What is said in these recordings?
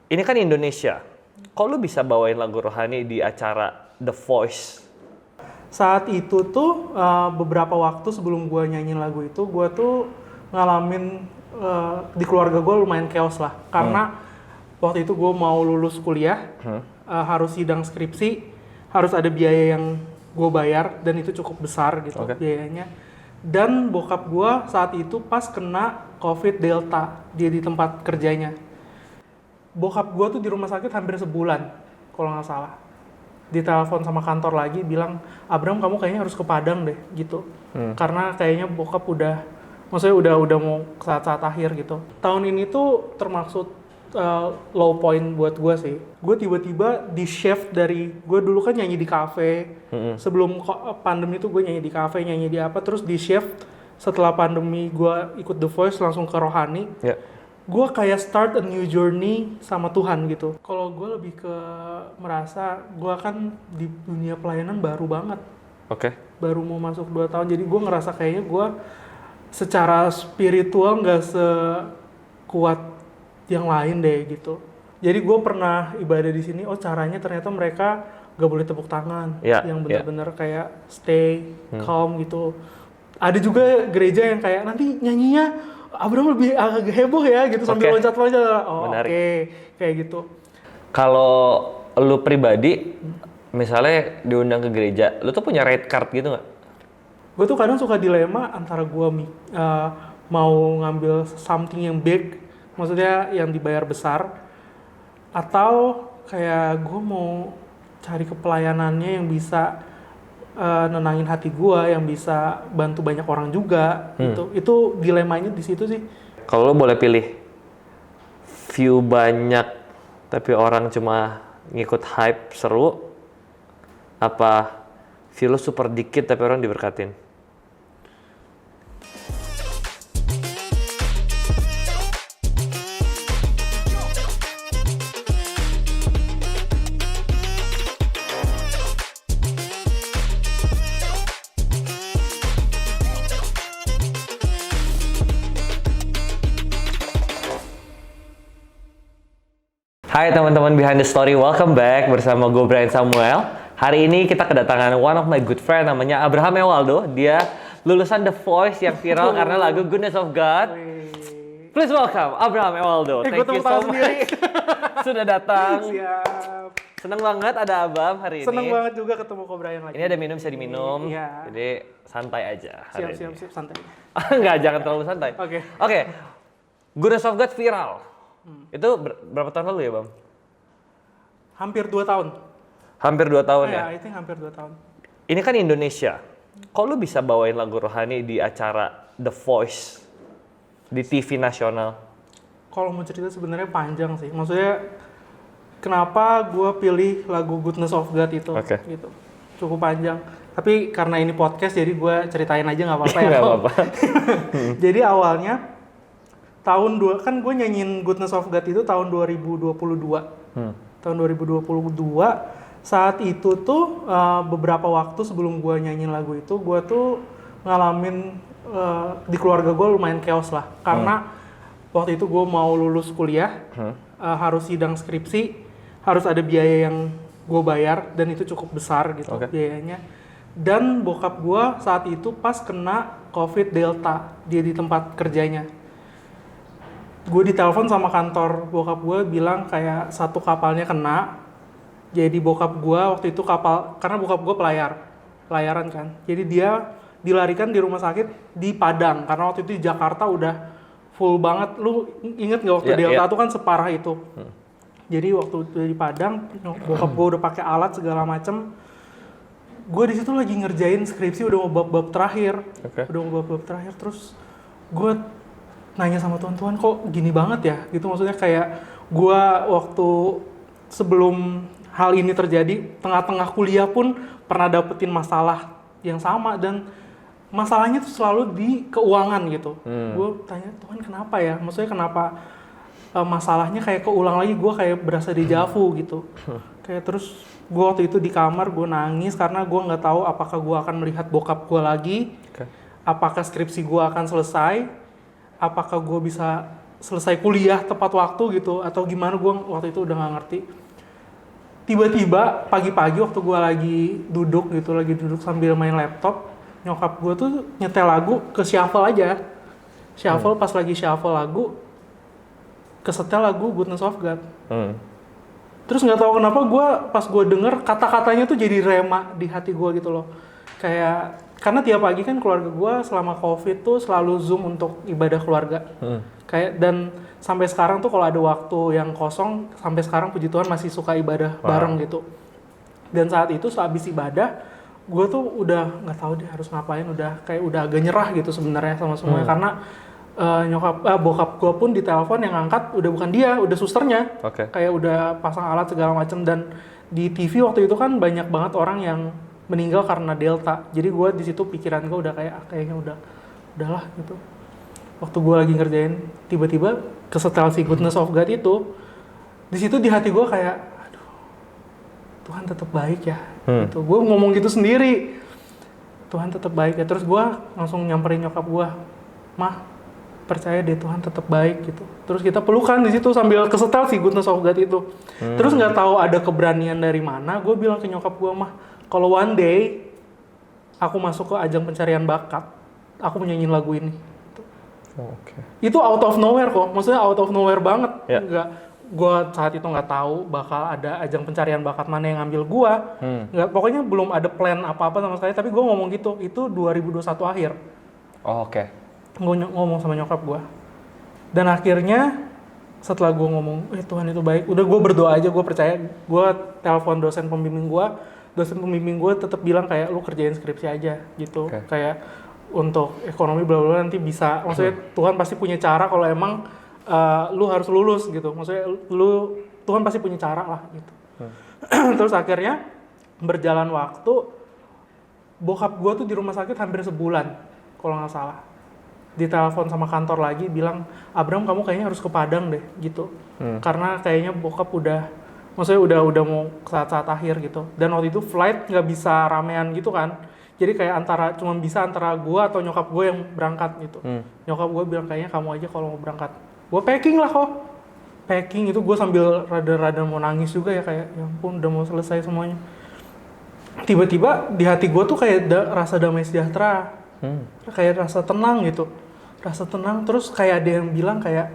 Ini kan Indonesia. Kok lu bisa bawain lagu rohani di acara The Voice? Saat itu tuh beberapa waktu sebelum gue nyanyiin lagu itu, gue tuh ngalamin di keluarga gue lumayan chaos lah. Karena waktu itu gue mau lulus kuliah, harus sidang skripsi, harus ada biaya yang gue bayar, dan itu cukup besar gitu biayanya. Dan bokap gue saat itu pas kena COVID Delta, dia di tempat kerjanya. Bokap gue tuh di rumah sakit hampir sebulan, kalau nggak salah. Ditelepon sama kantor lagi, bilang, Abram kamu kayaknya harus ke Padang deh, gitu. Karena kayaknya bokap maksudnya udah mau saat-saat akhir gitu. Tahun ini tuh termasuk low point buat gue sih. Gue tiba-tiba di shift dari, gue dulu kan nyanyi di kafe. Sebelum pandemi tuh gue nyanyi di kafe, nyanyi di apa, terus di shift setelah pandemi gue ikut The Voice langsung ke rohani. Gue kayak start a new journey sama Tuhan gitu. Kalau gue lebih ke merasa gue kan di dunia pelayanan baru banget. Baru mau masuk 2 tahun, jadi gue ngerasa kayaknya gue secara spiritual nggak sekuat yang lain deh gitu. Jadi gue pernah ibadah di sini, caranya ternyata mereka gak boleh tepuk tangan, yang benar-benar kayak stay calm gitu. Ada juga gereja yang kayak nanti nyanyinya Abram lebih agak heboh ya gitu, sambil loncat-loncat. Kayak gitu. Kalau lu pribadi, misalnya diundang ke gereja, lu tuh punya red card gitu nggak? Gue tuh kadang suka dilema antara gue mau ngambil something yang big, maksudnya yang dibayar besar, atau kayak gue mau cari kepelayanannya yang bisa nenangin hati gue, yang bisa bantu banyak orang juga gitu. Itu dilemanya di situ sih. Kalau lo boleh pilih view banyak tapi orang cuma ngikut hype seru, apa view lo super dikit tapi orang diberkatin? Hai teman-teman Behind the Story, welcome back bersama gue Brian Samuel. Hari ini kita kedatangan one of my good friend namanya Abraham Ewaldo. Dia lulusan The Voice yang viral karena lagu Goodness of God. Please welcome Abraham Ewaldo. Thank you so much sudah datang. Siap. Seneng banget ada Abam hari ini. Seneng banget juga ketemu Ko Brian lagi. Ini ada minum, bisa diminum. Iya. Jadi santai aja hari ini. Siap, santai. Enggak, jangan terlalu santai. Oke. Goodness of God viral. Itu berapa tahun lalu ya, Bam? Hampir 2 tahun. Hampir 2 tahun ya? I think hampir 2 tahun. Ini kan Indonesia. Kok lu bisa bawain lagu rohani di acara The Voice di TV nasional? Kalau mau cerita sebenarnya panjang sih. Maksudnya kenapa gue pilih lagu Goodness of God itu gitu. Cukup panjang. Tapi karena ini podcast jadi gue ceritain aja nggak apa-apa ya. Nggak apa-apa. Jadi awalnya kan gue nyanyiin Goodness of God itu tahun 2022. Tahun 2022, saat itu tuh beberapa waktu sebelum gue nyanyiin lagu itu, gue tuh ngalamin di keluarga gue lumayan chaos lah. Karena waktu itu gue mau lulus kuliah, harus sidang skripsi, harus ada biaya yang gue bayar, dan itu cukup besar gitu biayanya. Dan bokap gue saat itu pas kena COVID Delta, dia di tempat kerjanya. Gue ditelepon sama kantor bokap gue, bilang kayak satu kapalnya kena. Jadi bokap gue waktu itu karena bokap gue pelayaran kan. Jadi dia dilarikan di rumah sakit di Padang, karena waktu itu di Jakarta udah full banget. Lu inget gak waktu Delta tuh kan separah itu. Jadi waktu itu di Padang, bokap gue udah pakai alat segala macem. Gue di situ lagi ngerjain skripsi, udah mau bab-bab terakhir. Terus gue nanya sama Tuhan, kok gini banget ya? Gitu, maksudnya kayak gue waktu sebelum hal ini terjadi, tengah-tengah kuliah pun pernah dapetin masalah yang sama, dan masalahnya tuh selalu di keuangan gitu. Gue tanya, Tuhan kenapa ya? Maksudnya kenapa masalahnya kayak keulang lagi, gue kayak berasa dejavu gitu. Kayak terus gue waktu itu di kamar, gue nangis karena gue nggak tahu apakah gue akan melihat bokap gue lagi, apakah skripsi gue akan selesai, apakah gue bisa selesai kuliah tepat waktu gitu atau gimana, gue waktu itu udah nggak ngerti. Tiba-tiba pagi-pagi waktu gue lagi duduk sambil main laptop, nyokap gue tuh nyetel lagu ke shuffle aja. Shuffle, pas lagi shuffle lagu, kesetel lagu Goodness of God. Terus nggak tahu kenapa pas gue denger kata-katanya tuh jadi rema di hati gue gitu loh. Kayak, karena tiap pagi kan keluarga gue selama COVID tuh selalu Zoom untuk ibadah keluarga. Kayak, dan sampai sekarang tuh kalau ada waktu yang kosong, sampai sekarang puji Tuhan masih suka ibadah bareng gitu. Dan saat itu sehabis ibadah, gue tuh udah nggak tahu deh harus ngapain, udah agak nyerah gitu sebenarnya sama semuanya. Karena bokap gue pun di telepon yang angkat udah bukan dia, udah susternya. Kayak udah pasang alat segala macem. Dan di TV waktu itu kan banyak banget orang yang meninggal karena Delta. Jadi gue di situ pikiran gue udah kayaknya udahlah gitu. Waktu gue lagi ngerjain, tiba-tiba kesetel si Goodness of God itu, di situ di hati gue kayak, aduh, Tuhan tetap baik ya. Gitu. Gue ngomong gitu sendiri, Tuhan tetap baik ya. Terus gue langsung nyamperin nyokap gue, Mah, percaya deh Tuhan tetap baik gitu. Terus kita pelukan di situ sambil kesetel si Goodness of God itu. Terus nggak tahu ada keberanian dari mana, gue bilang ke nyokap gue, Mah, kalau one day aku masuk ke ajang pencarian bakat, aku mau nyanyiin lagu ini. Itu out of nowhere kok, maksudnya out of nowhere banget. Gue saat itu nggak tahu bakal ada ajang pencarian bakat mana yang ngambil gue. Nggak, pokoknya belum ada plan apa-apa sama sekali. Tapi gue ngomong gitu, itu 2021 akhir. Gue ngomong sama nyokap gue. Dan akhirnya setelah gue ngomong, Tuhan itu baik, udah gue berdoa aja, gue percaya. Gue telepon dosen pembimbing gue tetap bilang kayak, lu kerjain skripsi aja gitu. Kayak untuk ekonomi bla bla nanti bisa, maksudnya Tuhan pasti punya cara kalau emang lu harus lulus gitu. Maksudnya Tuhan pasti punya cara lah gitu. Terus akhirnya berjalan waktu, bokap gue tuh di rumah sakit hampir sebulan kalau nggak salah. Ditelepon sama kantor lagi bilang, Abram kamu kayaknya harus ke Padang deh gitu. Karena kayaknya bokap maksudnya udah mau saat-saat akhir gitu. Dan waktu itu flight nggak bisa ramean gitu kan. Jadi kayak cuma bisa antara gue atau nyokap gue yang berangkat gitu. Nyokap gue bilang kayaknya kamu aja kalau mau berangkat. Gue packing lah kok. Packing itu gue sambil rada-rada mau nangis juga ya, kayak ya ampun udah mau selesai semuanya. Tiba-tiba di hati gue tuh kayak rasa damai sejahtera. Kayak rasa tenang gitu. Rasa tenang, terus kayak ada yang bilang kayak,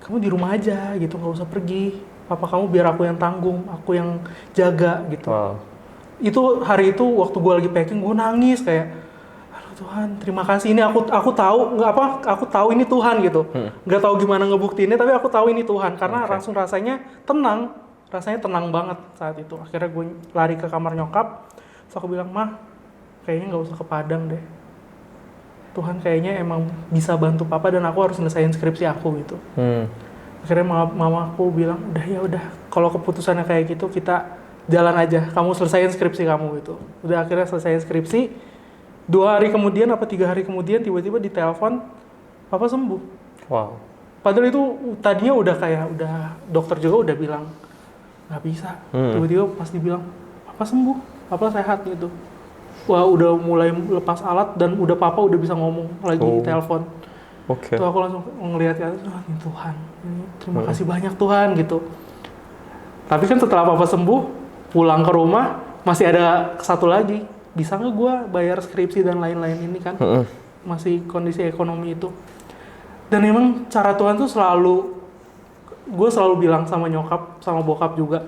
kamu di rumah aja gitu, gak usah pergi. Papa kamu biar aku yang tanggung, aku yang jaga gitu. Itu hari itu waktu gue lagi packing, gue nangis kayak, aduh Tuhan terima kasih, ini aku tahu ini Tuhan gitu. Nggak tahu gimana ngebuktiinnya, tapi aku tahu ini Tuhan karena langsung rasanya tenang banget saat itu. Akhirnya gue lari ke kamar nyokap, terus aku bilang, Mah kayaknya nggak usah ke Padang deh. Tuhan kayaknya emang bisa bantu Papa dan aku harus selesaiin skripsi aku gitu. Akhirnya mama aku bilang, udah kalau keputusannya kayak gitu kita jalan aja, kamu selesaiin skripsi kamu gitu. Udah akhirnya selesaiin skripsi, 2 hari kemudian apa 3 hari kemudian tiba-tiba ditelepon, Papa sembuh. Padahal itu tadinya udah dokter juga udah bilang nggak bisa. Tiba-tiba pas dibilang Papa sembuh, Papa sehat gitu. Wah udah mulai lepas alat dan Papa udah bisa ngomong lagi di telepon. Tuh aku langsung ngelihat ya, Tuhan, terima kasih banyak Tuhan gitu. Tapi kan setelah Papa sembuh, pulang ke rumah masih ada satu lagi, bisa nggak gue bayar skripsi dan lain-lain ini kan, masih kondisi ekonomi itu. Dan emang cara Tuhan tuh gue selalu bilang sama nyokap, sama bokap juga,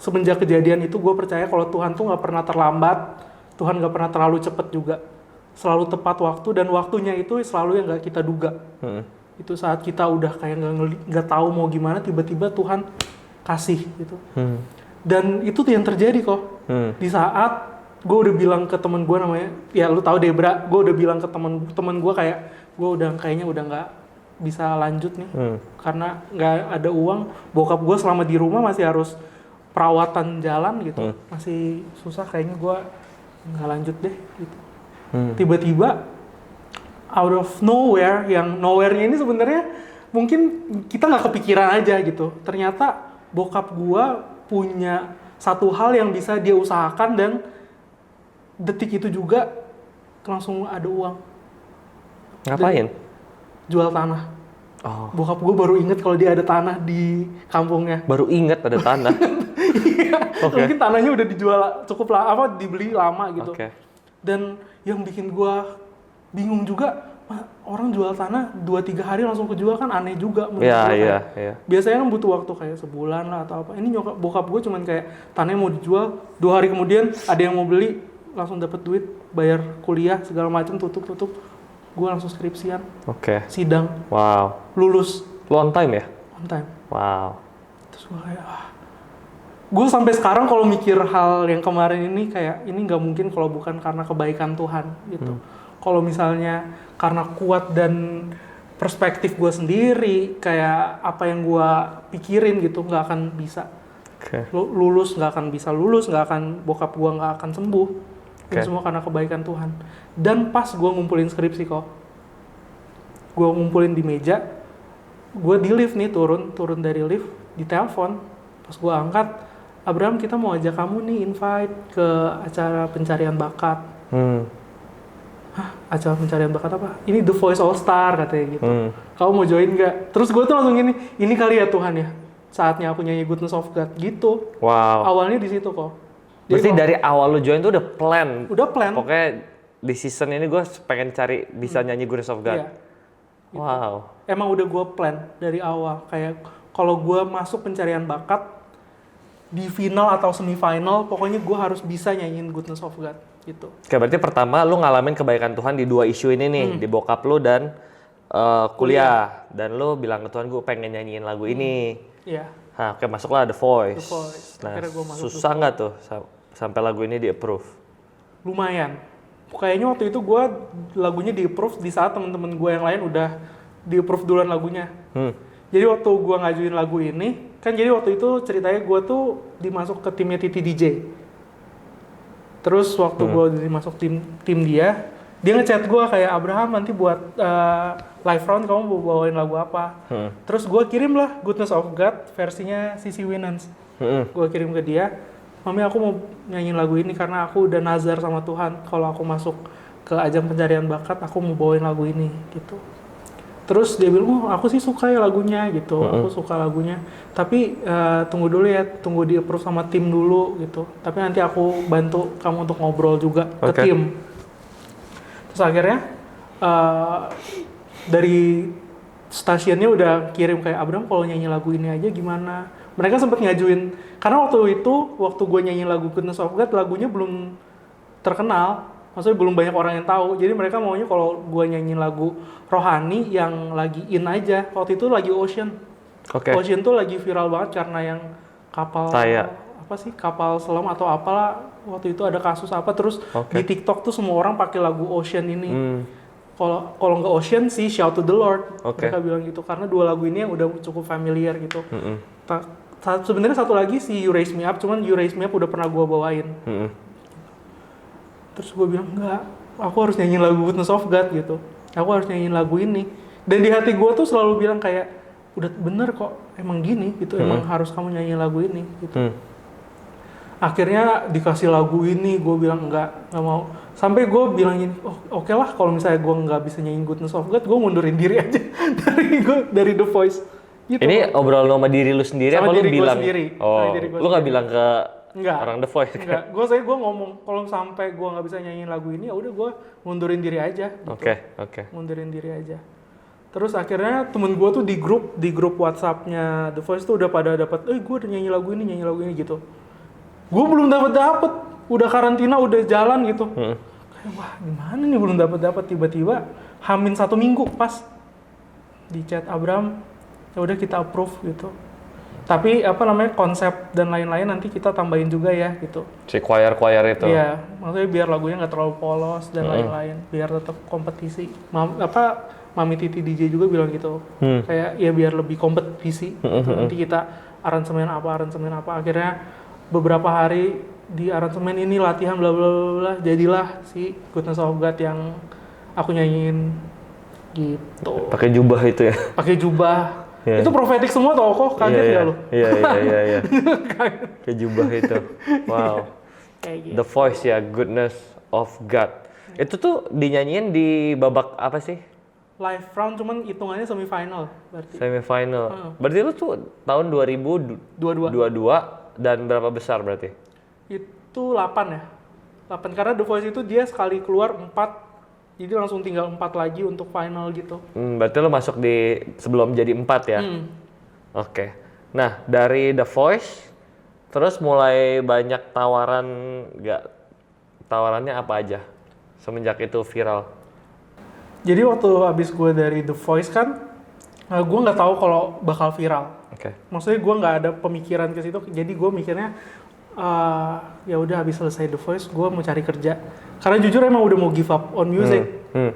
semenjak kejadian itu gue percaya kalau Tuhan tuh nggak pernah terlambat. Tuhan gak pernah terlalu cepat juga, selalu tepat waktu, dan waktunya itu selalu yang gak kita duga. Itu saat kita udah kayak gak tahu mau gimana, tiba-tiba Tuhan kasih gitu. Dan itu tuh yang terjadi kok. Di saat gue udah bilang ke temen gue namanya, ya lu tahu Debra, gue udah bilang ke temen gue kayak, gue kayaknya udah gak bisa lanjut nih, karena gak ada uang. Bokap gue selama di rumah masih harus perawatan jalan gitu, masih susah, kayaknya gue nggak lanjut deh gitu. Tiba-tiba out of nowhere, yang nowhere-nya ini sebenarnya mungkin kita nggak kepikiran aja gitu. Ternyata bokap gua punya satu hal yang bisa dia usahakan dan detik itu juga langsung ada uang. Ngapain? Jual tanah. Oh. Bokap gue baru inget kalau dia ada tanah di kampungnya. Baru inget ada tanah. Iya, Oke. mungkin tanahnya udah dijual cukup dibeli lama gitu. Oke. Dan yang bikin gue bingung juga, orang jual tanah 2-3 hari langsung kejual kan aneh juga menurut Iya, gua iya, kayak. iya. Biasanya kan butuh waktu kayak sebulan lah atau apa. Ini bokap gue cuman kayak tanahnya mau dijual, 2 hari kemudian ada yang mau beli, langsung dapat duit, bayar kuliah segala macam, tutup. Gue langsung skripsian, Oke. sidang, Wow. lulus Lu on time ya? on time. Wow. Terus gue kayak gue sampai sekarang kalau mikir hal yang kemarin ini kayak ini nggak mungkin kalau bukan karena kebaikan Tuhan gitu. Kalau misalnya karena kuat dan perspektif gue sendiri, kayak apa yang gue pikirin gitu nggak akan bisa. Oke. Lulus nggak akan bisa lulus, nggak akan, bokap gue nggak akan sembuh. Ini Oke. semua karena kebaikan Tuhan. Dan pas gue ngumpulin skripsi kok, gue ngumpulin di meja, gue di lift nih turun dari lift, ditelepon. Pas gue angkat, Abraham, kita mau ajak kamu nih invite ke acara pencarian bakat. Hah, acara pencarian bakat apa? Ini The Voice All Star katanya gitu. Kamu mau join nggak? Terus gue tuh langsung gini, ini kali ya Tuhan ya, saatnya aku nyanyi Goodness of God gitu. Wow. Awalnya di situ kok. Berarti dari awal lu join tuh udah plan. Udah plan. Pokoknya di season ini gue pengen cari bisa nyanyi Goodness of God. Iya. Wow. Emang udah gue plan dari awal. Kayak kalau gue masuk pencarian bakat, di final atau semifinal, pokoknya gue harus bisa nyanyiin Goodness of God gitu. Oke, berarti pertama lu ngalamin kebaikan Tuhan di 2 isu ini nih, di bokap lu dan kuliah. Dan lu bilang ke Tuhan, gue pengen nyanyiin lagu ini. Iya. Nah, oke, masuklah The Voice. The Voice. Nah, Akhirnya gua masuk susah nggak tuh sampai lagu ini di-approve? Lumayan. Kayaknya waktu itu gue lagunya di-approve di saat temen-temen gue yang lain udah di-approve duluan lagunya. Jadi waktu gue ngajuin lagu ini, kan jadi waktu itu ceritanya gue tuh dimasuk ke timnya Titi DJ. Terus waktu gue dimasuk tim dia ngechat gue kayak, Abraham nanti buat live round kamu mau bawain lagu apa? Terus gue kirim lah Goodness of God versinya Sissy Winans. Gue kirim ke dia, Mami aku mau nyanyiin lagu ini karena aku udah nazar sama Tuhan kalau aku masuk ke ajang pencarian bakat aku mau bawain lagu ini gitu. Terus dia bilang, aku sih suka ya lagunya gitu, aku suka lagunya. Tapi tunggu dulu ya, tunggu di-approve sama tim dulu gitu. Tapi nanti aku bantu kamu untuk ngobrol juga ke tim. Terus akhirnya dari stasiunnya udah kirim kayak, Abraham kalau nyanyi lagu ini aja gimana? Mereka sempat ngajuin, karena waktu gue nyanyi lagu Goodness of God, lagunya belum terkenal. Maksudnya belum banyak orang yang tahu, jadi mereka maunya kalau gue nyanyi lagu rohani yang lagi in aja. Waktu itu lagi Ocean. Ocean tuh lagi viral banget karena yang kapal kapal selam atau apalah, waktu itu ada kasus apa, terus di TikTok tuh semua orang pakai lagu Ocean ini. Kalau nggak Ocean sih Shout to the Lord. Mereka bilang gitu karena 2 lagu ini yang udah cukup familiar gitu. Sebenarnya satu lagi si You Raise Me Up, cuman You Raise Me Up udah pernah gue bawain. Terus gue bilang, enggak, aku harus nyanyiin lagu Goodness of God gitu. Aku harus nyanyiin lagu ini. Dan di hati gue tuh selalu bilang kayak, udah bener kok, emang gini gitu, emang harus kamu nyanyiin lagu ini gitu. Akhirnya dikasih lagu ini, gue bilang enggak mau. Sampai gue bilang gini, oke lah kalau misalnya gue nggak bisa nyanyiin Goodness of God, gue mundurin diri aja dari The Voice. Gitu. Ini obrol sama diri lu sendiri sama apa lu diri bilang? Sendiri. Oh, lu nggak bilang ke orang The Voice kan? Enggak, gue ngomong kalau sampai gue nggak bisa nyanyiin lagu ini, ya udah gue mundurin diri aja. Gitu. Oke. Mundurin diri aja. Terus akhirnya temen gue tuh di grup WhatsApp-nya The Voice tuh udah pada dapat, gue udah nyanyi lagu ini gitu. Gue belum dapet, udah karantina, udah jalan gitu. Kayak wah gimana nih belum dapet, tiba-tiba hamin 1 minggu pas di chat Abraham, ya udah kita approve gitu. Tapi konsep dan lain-lain nanti kita tambahin juga ya gitu. Si choir itu. Iya, maksudnya biar lagunya nggak terlalu polos dan lain-lain, biar tetap kompetisi. Mami Titi DJ juga bilang gitu. Kayak ya biar lebih kompetisi. Gitu. Nanti kita aransemen apa. Akhirnya beberapa hari di aransemen ini latihan bla bla bla, jadilah si Goodness of God yang aku nyanyiin gitu. Pakai jubah itu ya. Pakai jubah. Yeah. Itu profetik semua tau kok, kaget gak lu? Iya. Kayak jubah itu. Wow. Kayak gitu. The Voice ya, Goodness of God. Itu tuh dinyanyiin di babak apa sih? live round, cuman hitungannya semifinal berarti. Semifinal. Berarti lu tuh tahun 2022 dan berapa besar berarti? Itu 8 ya. 8 karena The Voice itu dia sekali keluar 4, jadi langsung tinggal 4 lagi untuk final gitu. Berarti lu masuk di sebelum jadi 4 ya? Oke. Nah, dari The Voice terus mulai banyak tawaran nggak? Tawarannya apa aja semenjak itu viral? Jadi waktu abis gue dari The Voice kan, gue nggak tahu kalau bakal viral. Oke. Maksudnya gue nggak ada pemikiran ke situ, jadi gue mikirnya ya udah habis selesai The Voice gue mau cari kerja. Karena jujur emang udah mau give up on music.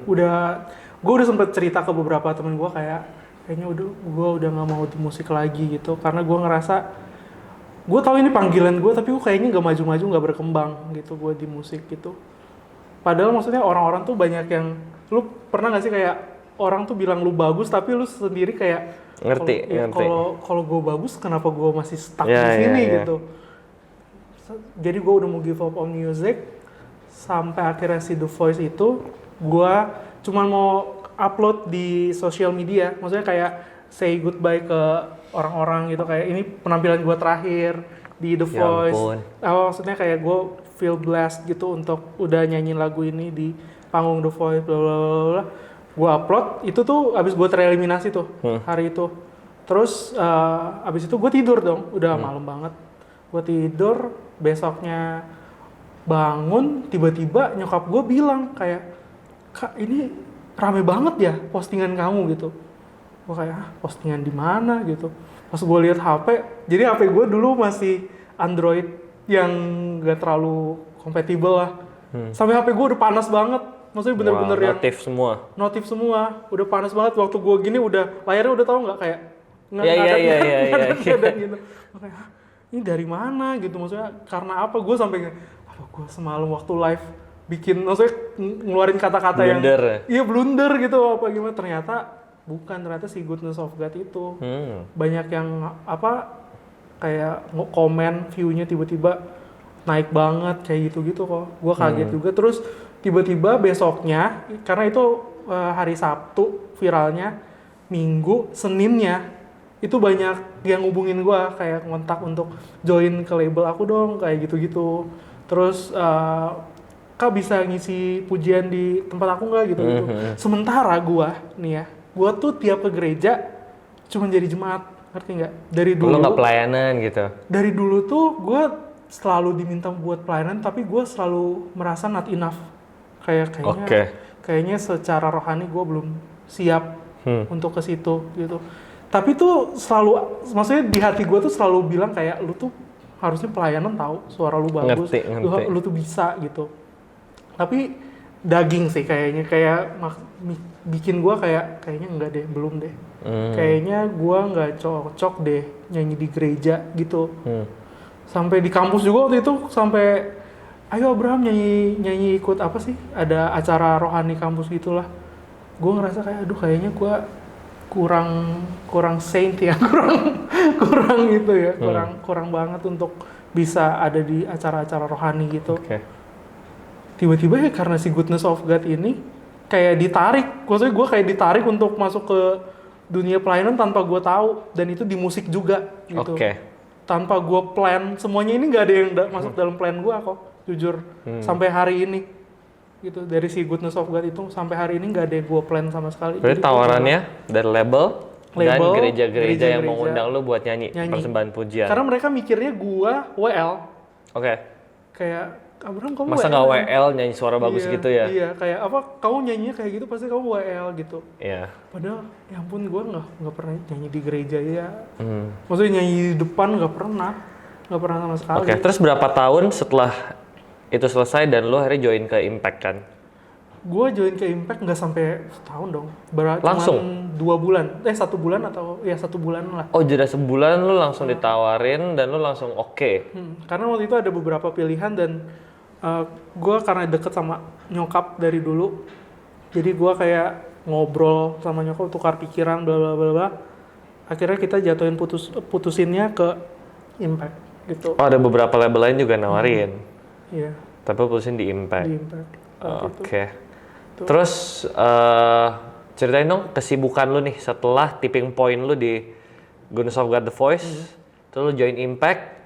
Gue udah sempet cerita ke beberapa temen gue kayaknya gue udah nggak mau di musik lagi gitu. Karena gue ngerasa gue tahu ini panggilan gue, tapi gue kayaknya nggak maju-maju, nggak berkembang gitu gue di musik gitu. Padahal maksudnya orang-orang tuh banyak yang, lu pernah nggak sih kayak orang tuh bilang lu bagus tapi lu sendiri kayak ngerti. Kalau gue bagus kenapa gue masih stuck di sini gitu. Jadi gue udah mau give up on music sampai akhirnya si The Voice itu gue cuman mau upload di sosial media, maksudnya kayak say goodbye ke orang-orang gitu, kayak ini penampilan gue terakhir di The Voice. Maksudnya kayak gue feel blessed gitu untuk udah nyanyiin lagu ini di panggung The Voice, bla bla bla. Gue upload itu tuh abis gue tereliminasi tuh hari itu. Terus abis itu gue tidur dong, udah malam banget. Gue tidur, besoknya bangun, tiba-tiba nyokap gue bilang kayak, "Kak, ini rame banget ya postingan kamu," gitu. Gue kayak, postingan di mana gitu. Pas gue lihat HP, jadi HP gue dulu masih Android yang gak terlalu kompatibel lah. Sampai HP gue udah panas banget. Maksudnya bener-bener yang notif semua. Udah panas banget. Waktu gue gini layarnya udah tahu nggak kayak ngadang gitu. Kayak, ini dari mana gitu, maksudnya karena apa? Gue sampai gue semalam waktu live bikin, maksudnya ngeluarin kata-kata yang blunder gitu apa gimana, ternyata si Goodness of God itu banyak yang kayak komen, view-nya tiba-tiba naik banget kayak gitu-gitu kok. Gue kaget juga. Terus tiba-tiba besoknya, karena itu hari Sabtu viralnya, Minggu, Seninnya itu banyak yang hubungin gue kayak kontak untuk join ke label aku dong, kayak gitu-gitu. Terus Kak bisa ngisi pujian di tempat aku nggak gitu. Sementara gue nih ya, gue tuh tiap ke gereja cuma jadi jemaat, ngerti nggak? Dari dulu. Lo nggak pelayanan gitu? Dari dulu tuh gue selalu diminta buat pelayanan, tapi gue selalu merasa not enough. Kayaknya secara rohani gue belum siap untuk ke situ gitu. Tapi tuh selalu, maksudnya di hati gue tuh selalu bilang kayak, lu tuh harusnya pelayanan tahu, suara lu bagus, lu tuh bisa gitu. Tapi daging sih kayaknya, kayak bikin gue kayaknya enggak deh, belum deh. Kayaknya gue nggak cocok deh nyanyi di gereja gitu. Sampai di kampus juga waktu itu, sampai ayo Abraham nyanyi ikut apa sih? Ada acara rohani kampus gitulah. Gue ngerasa kayak, aduh kayaknya gue kurang saint ya, kurang gitu ya, kurang banget untuk bisa ada di acara-acara rohani gitu. Tiba-tiba ya karena si Goodness of God ini kayak ditarik, maksudnya gue kayak ditarik untuk masuk ke dunia pelayanan tanpa gue tahu, dan itu di musik juga gitu. Tanpa gue plan, semuanya ini nggak ada yang masuk dalam plan gue kok, jujur. Sampai hari ini gitu, dari si Goodness of God itu sampai hari ini nggak ada yang gue plan sama sekali. Jadi tawarannya dari label dan gereja-gereja yang mau undang lu buat nyanyi persembahan pujian. Karena mereka mikirnya gue WL. Kayak, Abraham kamu masa nggak WL nyanyi suara bagus gitu ya? Iya, kayak apa, kamu nyanyinya kayak gitu pasti kamu WL gitu. Padahal ya ampun, gue nggak pernah nyanyi di gereja ya. Maksudnya nyanyi di depan nggak pernah sama sekali. Terus berapa tahun setelah itu selesai dan lo akhirnya join ke Impact kan? Gue join ke Impact nggak sampai setahun dong. Langsung? Cuman 2 bulan. 1 bulan atau ya 1 bulan lah. Oh, jeda sebulan lo langsung ditawarin dan lo langsung oke. Karena waktu itu ada beberapa pilihan dan gue karena deket sama nyokap dari dulu. Jadi gue kayak ngobrol sama nyokap, tukar pikiran, bla bla bla bla. Akhirnya kita jatuhin putusinnya ke Impact gitu. Oh, ada beberapa label lain juga nawarin. Iya. Tapi putusin di Impact. Di Impact. Terus Ceritain dong kesibukan lu nih setelah tipping point lu di Goodness of God The Voice, terus lu join Impact.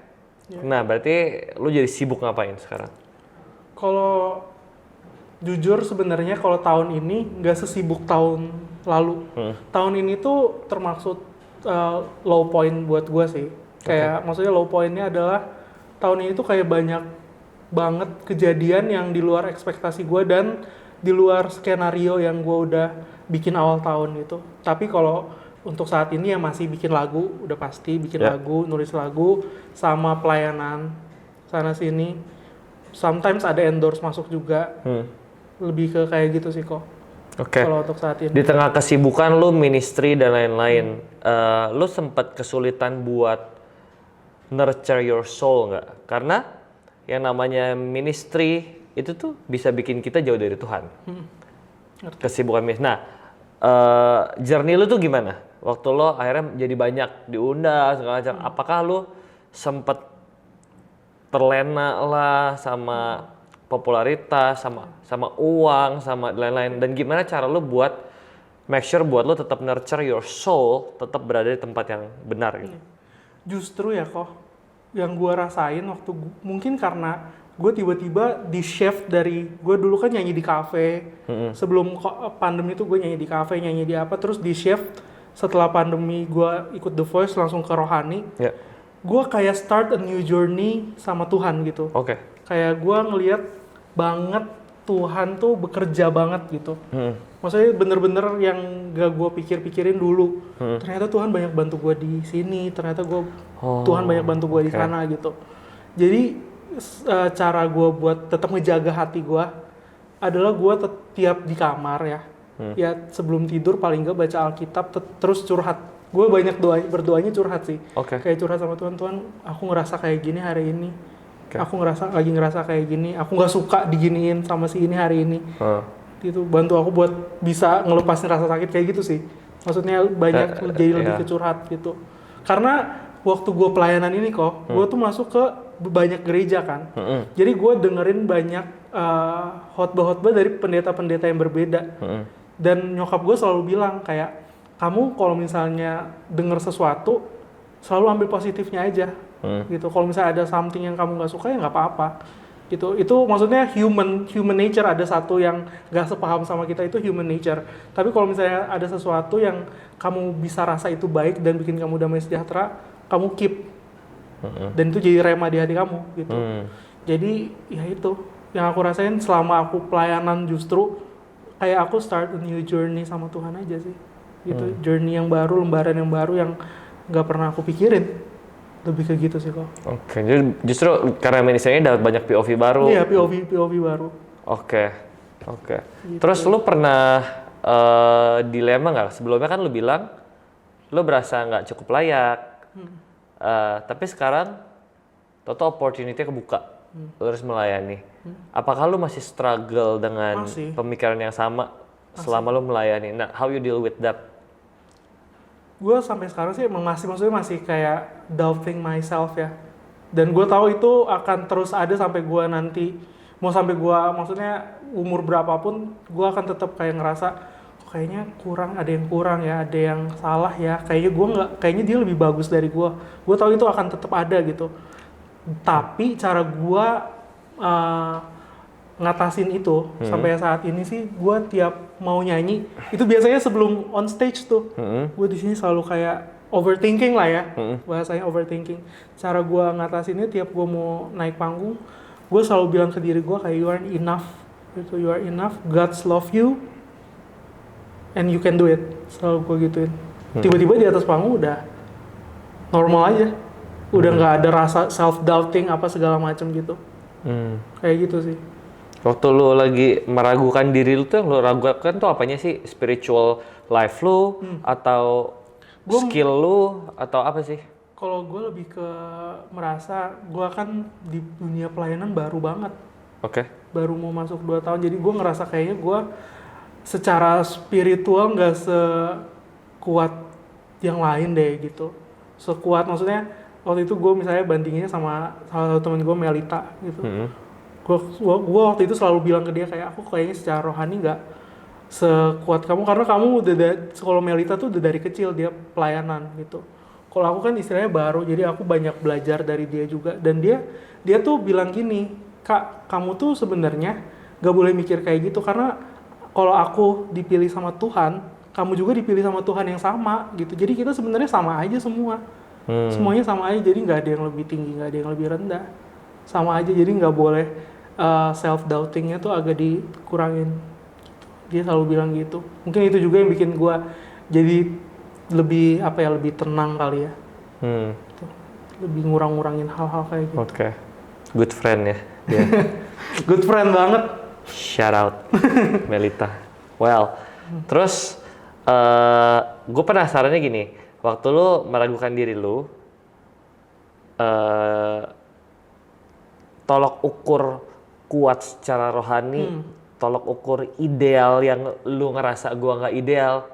Nah, berarti lu jadi sibuk ngapain sekarang? Kalau jujur sebenarnya kalau tahun ini nggak sesibuk tahun lalu. Tahun ini tuh termasuk low point buat gue sih. Kayak maksudnya low pointnya adalah tahun ini tuh kayak banyak banget kejadian yang di luar ekspektasi gue dan di luar skenario yang gue udah bikin awal tahun gitu. Tapi kalau untuk saat ini ya masih bikin lagu, udah pasti bikin lagu, nulis lagu, sama pelayanan sana sini. Sometimes ada endorse masuk juga. Lebih ke kayak gitu sih kok. Oke. Kalau untuk saat ini. Di tengah kesibukan lu ministry dan lain-lain, lu sempat kesulitan buat nurture your soul nggak? Karena yang namanya ministry itu tuh bisa bikin kita jauh dari Tuhan. Kesibukan ministry. Nah, journey lu tuh gimana? Waktu lo akhirnya jadi banyak diundang segala macam. Apakah lu sempat terlena lah sama popularitas, sama uang, sama lain-lain, dan gimana cara lu buat make sure buat lu tetap nurture your soul, tetap berada di tempat yang benar gitu? Justru ya kok, yang gue rasain waktu mungkin karena gue tiba-tiba di shift dari gue dulu kan nyanyi di kafe, sebelum pandemi tuh gue nyanyi di kafe, nyanyi di apa, terus di shift setelah pandemi gue ikut The Voice langsung ke rohani. Gue kayak start a new journey sama Tuhan gitu. Kayak gue ngelihat banget Tuhan tuh bekerja banget gitu. Maksudnya bener-bener yang gak gue pikir-pikirin dulu. Ternyata Tuhan banyak bantu gue di sini. Ternyata Tuhan banyak bantu gue di sana gitu. Jadi cara gue buat tetap ngejaga hati gue adalah gue tiap di kamar ya. Ya sebelum tidur paling gak baca Alkitab terus curhat. Gue banyak berdoanya curhat sih. Kayak curhat sama Tuhan, Tuhan aku ngerasa kayak gini hari ini. Aku lagi ngerasa kayak gini. Aku nggak suka diginiin sama si ini hari ini. Itu bantu aku buat bisa ngelepasin rasa sakit kayak gitu sih. Maksudnya banyak jadi lebih ke curhat gitu. Karena waktu gue pelayanan ini kok, gue tuh masuk ke banyak gereja kan. Jadi gue dengerin banyak khotbah-khotbah dari pendeta-pendeta yang berbeda. Dan nyokap gue selalu bilang kayak, kamu kalau misalnya denger sesuatu, selalu ambil positifnya aja. Gitu. Kalau misalnya ada something yang kamu nggak suka ya nggak apa-apa. Gitu. Itu maksudnya human nature, ada satu yang nggak sepaham sama kita, itu human nature. Tapi kalau misalnya ada sesuatu yang kamu bisa rasa itu baik dan bikin kamu damai sejahtera, kamu keep. Dan itu jadi rema di hati kamu gitu. Jadi ya itu yang aku rasain selama aku pelayanan, justru kayak aku start a new journey sama Tuhan aja sih. Gitu. Journey yang baru, lembaran yang baru yang nggak pernah aku pikirin. Lebih ke gitu sih kok. Jadi justru karena ministerinya dapat banyak POV baru. Iya, POV baru. Gitu. Terus lu pernah dilema nggak? Sebelumnya kan lu bilang lu berasa nggak cukup layak. Tapi sekarang total opportunity kebuka. Lu harus melayani. Apakah lu masih struggle dengan pemikiran yang sama selama lu melayani? Nah, how you deal with that? Gue sampai sekarang sih emang masih kayak doubting myself ya. Dan gue tahu itu akan terus ada sampai gue nanti, mau sampai gue maksudnya umur berapapun, gue akan tetap kayak ngerasa kayaknya ada yang kurang ya, ada yang salah ya. Kayaknya dia lebih bagus dari gue. Gue tahu itu akan tetap ada gitu. Tapi cara gue ngatasin itu sampai saat ini sih, gue tiap mau nyanyi itu biasanya sebelum on stage tuh, gue di sini selalu kayak overthinking lah ya, bahasanya overthinking. Cara gue ngatasinnya tiap gue mau naik panggung, gue selalu bilang ke diri gue kayak you are enough, gitu, you are enough, God's love you, and you can do it. Selalu gue gituin. Tiba-tiba di atas panggung udah normal aja, udah nggak ada rasa self doubting apa segala macam gitu, kayak gitu sih. Waktu lu lagi meragukan diri lu tuh, yang lu ragukan tuh apanya sih? Spiritual life lu, atau skill lu, atau apa sih? Kalau gue lebih ke merasa gue kan di dunia pelayanan baru banget. Baru mau masuk 2 tahun, jadi gue ngerasa kayaknya gue secara spiritual nggak sekuat yang lain deh gitu. Sekuat maksudnya waktu itu gue misalnya bandinginnya sama salah satu teman gue, Melita gitu. Gue waktu itu selalu bilang ke dia kayak aku kayaknya secara rohani sekuat kamu karena kamu kalau Melita tuh udah dari kecil dia pelayanan gitu. Kalau aku kan istilahnya baru, jadi aku banyak belajar dari dia juga. Dan dia tuh bilang gini, Kak, kamu tuh sebenarnya gak boleh mikir kayak gitu karena kalau aku dipilih sama Tuhan, kamu juga dipilih sama Tuhan yang sama gitu. Jadi kita sebenarnya sama aja semua. Semuanya sama aja, jadi nggak ada yang lebih tinggi, nggak ada yang lebih rendah. Sama aja, jadi nggak boleh self doubtingnya tuh agak dikurangin. Dia selalu bilang gitu. Mungkin itu juga yang bikin gue jadi lebih lebih tenang kali ya. Gitu. Lebih ngurang-ngurangin hal-hal kayak gitu. Oke. Good friend ya dia. Good friend banget. Shout out Melita. Well, terus gue penasarannya gini, waktu lu meragukan diri lu, tolok ukur kuat secara rohani, tolok ukur ideal yang lu ngerasa gua nggak ideal,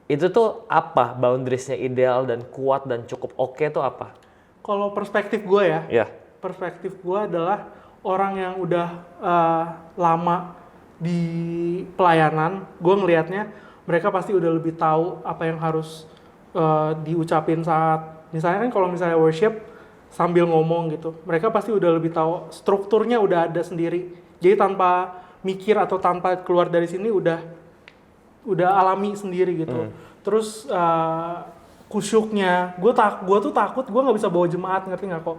itu tuh apa boundariesnya ideal dan kuat dan cukup oke tuh apa? Kalau perspektif gue ya, Ya. perspektif gue adalah orang yang udah lama di pelayanan, gue ngelihatnya mereka pasti udah lebih tahu apa yang harus diucapin saat, misalnya kan kalau misalnya worship sambil ngomong gitu, mereka pasti udah lebih tahu strukturnya udah ada sendiri. Jadi tanpa mikir atau tanpa keluar dari sini udah alami sendiri gitu. Terus kusyuknya, gue tuh takut gue nggak bisa bawa jemaat, ngerti nggak kok?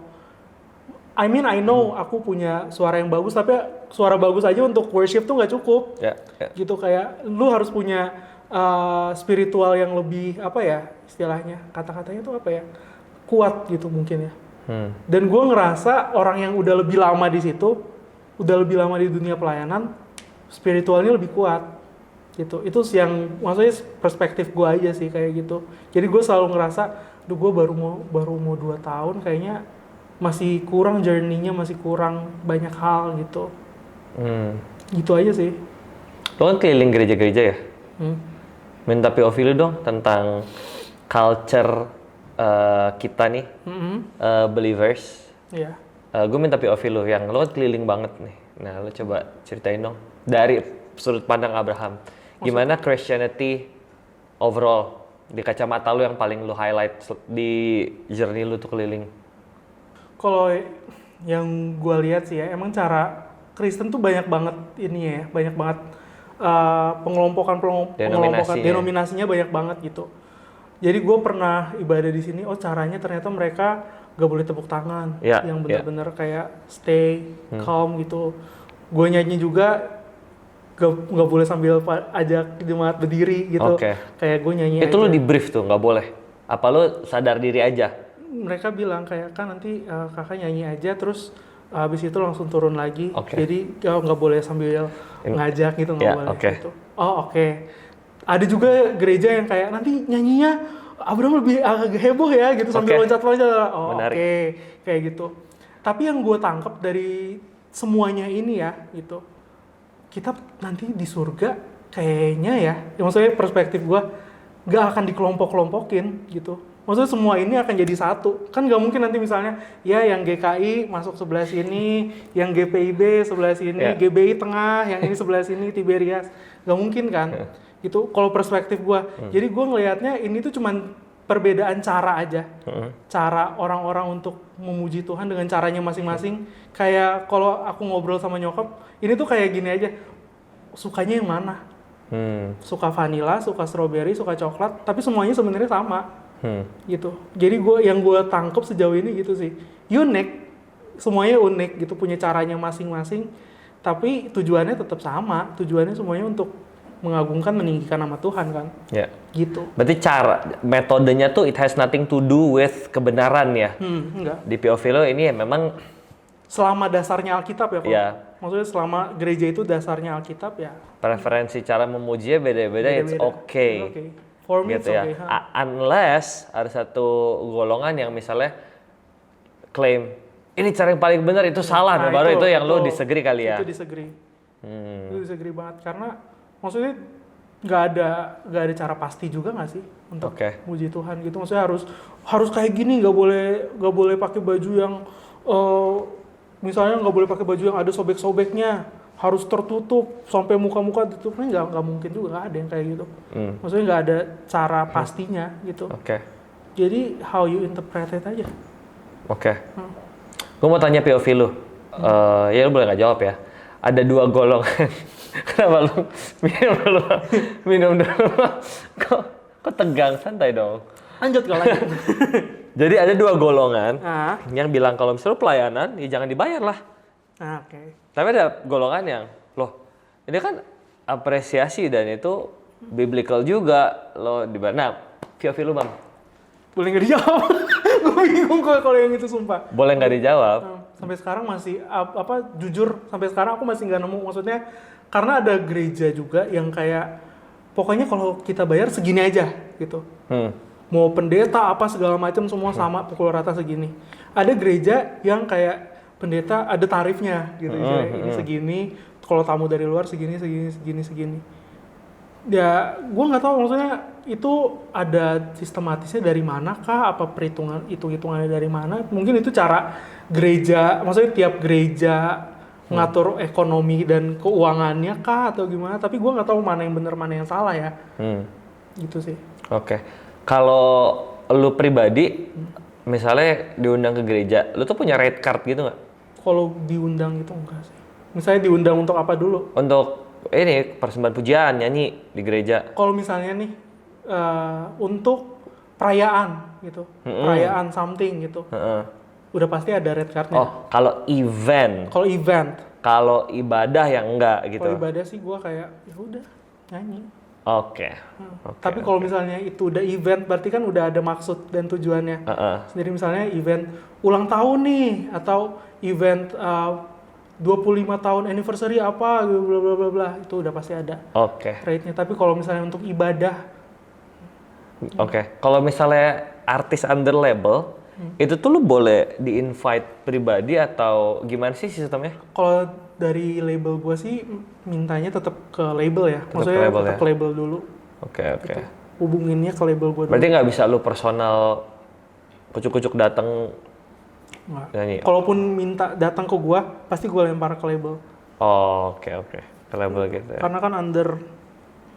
I mean I know aku punya suara yang bagus, tapi suara bagus aja untuk worship tuh nggak cukup. Gitu, kayak lu harus punya spiritual yang lebih apa ya istilahnya, kata-katanya tuh apa ya, kuat gitu mungkin ya. Dan gue ngerasa orang yang udah lebih lama di situ, udah lebih lama di dunia pelayanan, spiritualnya lebih kuat gitu. Itu yang maksudnya perspektif gue aja sih kayak gitu. Jadi gue selalu ngerasa, duh gue baru mau 2 tahun kayaknya masih kurang, journey-nya masih kurang banyak hal gitu. Gitu aja sih. Lo kan keliling gereja-gereja ya? Minta POV lu dong tentang culture kita nih, believers. Iya. Gue minta POV lu yang lo kan keliling banget nih. Nah, lo coba ceritain dong dari sudut pandang Abraham. Gimana Christianity overall di kacamata lu yang paling lu highlight di journey lu tuh keliling? Kalau yang gue lihat sih ya, emang cara Kristen tuh banyak banget ini ya, banyak banget pengelompokan denominasinya banyak banget gitu. Jadi gue pernah ibadah di sini, caranya ternyata mereka gak boleh tepuk tangan, yang bener-bener kayak stay calm gitu. Gue nyanyi juga gak boleh sambil ajak jemaat berdiri gitu. Kayak gue nyanyi itu aja. Lu di brief tuh gak boleh? Apa lu sadar diri aja? Mereka bilang kayak, kan nanti kakak nyanyi aja terus habis itu langsung turun lagi. Jadi nggak boleh sambil ngajak gitu, nggak boleh gitu. Ada juga gereja yang kayak nanti nyanyinya Abraham lebih agak heboh ya gitu, sambil loncat-loncat. Kayak gitu. Tapi yang gue tangkap dari semuanya ini ya gitu, kita nanti di surga kayaknya ya maksudnya perspektif gue nggak akan dikelompok-kelompokin gitu. Maksudnya semua ini akan jadi satu. Kan nggak mungkin nanti misalnya, ya yang GKI masuk sebelah sini, yang GPIB sebelah sini, GBI tengah, yang ini sebelah sini, Tiberias. Nggak mungkin kan? Gitu, kalau perspektif gue. Jadi gue ngelihatnya ini tuh cuman perbedaan cara aja. Cara orang-orang untuk memuji Tuhan dengan caranya masing-masing. Kayak kalau aku ngobrol sama nyokap, ini tuh kayak gini aja. Sukanya yang mana? Suka vanilla, suka strawberry, suka coklat, tapi semuanya sebenarnya sama. Gitu. Jadi yang gue tangkap sejauh ini gitu sih, unik, semuanya unik gitu, punya caranya masing-masing, tapi tujuannya tetap sama, tujuannya semuanya untuk mengagungkan, meninggikan nama Tuhan kan. Gitu. Berarti metodenya tuh it has nothing to do with kebenaran ya? Enggak. Di POV lo ini ya memang selama dasarnya Alkitab ya kok. Maksudnya selama gereja itu dasarnya Alkitab ya. Preferensi cara memujinya beda-beda, it's okay. For me gitu ya. Unless ada satu golongan yang misalnya klaim ini cara yang paling benar itu salah, baru itu yang lo disagree kali ya. Itu disagree. Itu disagree banget karena maksudnya nggak ada cara pasti juga nggak sih untuk muji Tuhan gitu. Maksudnya harus kayak gini, nggak boleh pakai baju yang misalnya nggak boleh pakai baju yang ada sobek-sobeknya, harus tertutup sampai muka-muka tutupnya nggak mungkin juga, nggak ada yang kayak gitu. Maksudnya nggak ada cara pastinya gitu. Oke. Jadi how you interpret it aja. Oke. Gue mau tanya POV lu. Ya lu boleh nggak jawab ya. Ada 2 golongan. Kenapa lu minum dulu? Kok tegang, santai dong. Lanjut kalau lanjut. Jadi ada 2 golongan Nah, yang bilang kalau misalnya lu pelayanan, ya jangan dibayar lah. oke. Tapi ada golongan yang, loh ini kan apresiasi dan itu biblical juga lo dibayar. Nah, POV lu Bang. Boleh nggak dijawab? Gue bingung kalau yang itu sumpah. Boleh nggak dijawab? Sampai sekarang masih jujur sampai sekarang aku masih nggak nemu, maksudnya karena ada gereja juga yang kayak pokoknya kalau kita bayar segini aja gitu. Mau pendeta apa segala macam semua sama pukul rata segini. Ada gereja yang kayak pendeta ada tarifnya gitu, ini segini, kalau tamu dari luar segini. Ya, gue nggak tahu maksudnya itu ada sistematisnya dari mana kah? Apa perhitungan hitungannya dari mana? Mungkin itu cara gereja, maksudnya tiap gereja mengatur ekonomi dan keuangannya kah atau gimana? Tapi gue nggak tahu mana yang benar mana yang salah ya. Gitu sih. Oke. Kalau lu pribadi, misalnya diundang ke gereja, lu tuh punya rate card gitu nggak? Kalau diundang itu enggak sih. Misalnya diundang untuk apa dulu? Untuk ini persembahan pujian, nyanyi di gereja. Kalau misalnya nih untuk perayaan gitu, perayaan something gitu, udah pasti ada red cardnya. Oh, kalau event. Kalau event. Kalau ibadah yang enggak gitu. Kalau ibadah sih gue kayak ya udah nyanyi. Oke. Tapi kalau misalnya itu udah event, berarti kan udah ada maksud dan tujuannya. Sendiri misalnya event ulang tahun nih atau event 25 tahun anniversary apa bla bla bla bla, itu udah pasti ada. Oke. Rate-nya. Tapi kalau misalnya untuk ibadah, Kalau misalnya artis under label, itu tuh lu boleh di-invite pribadi atau gimana sih sistemnya? kalau dari label gue sih mintanya tetap ke label ya. Maksudnya tetap ke label dulu. Oke. Gitu. Hubunginnya ke label gue dulu. Berarti nggak bisa lu personal kucuk-kucuk datang nyanyi? Kalaupun minta datang ke gue, pasti gue lempar ke label. Oke. Ke label gitu ya. Karena kan under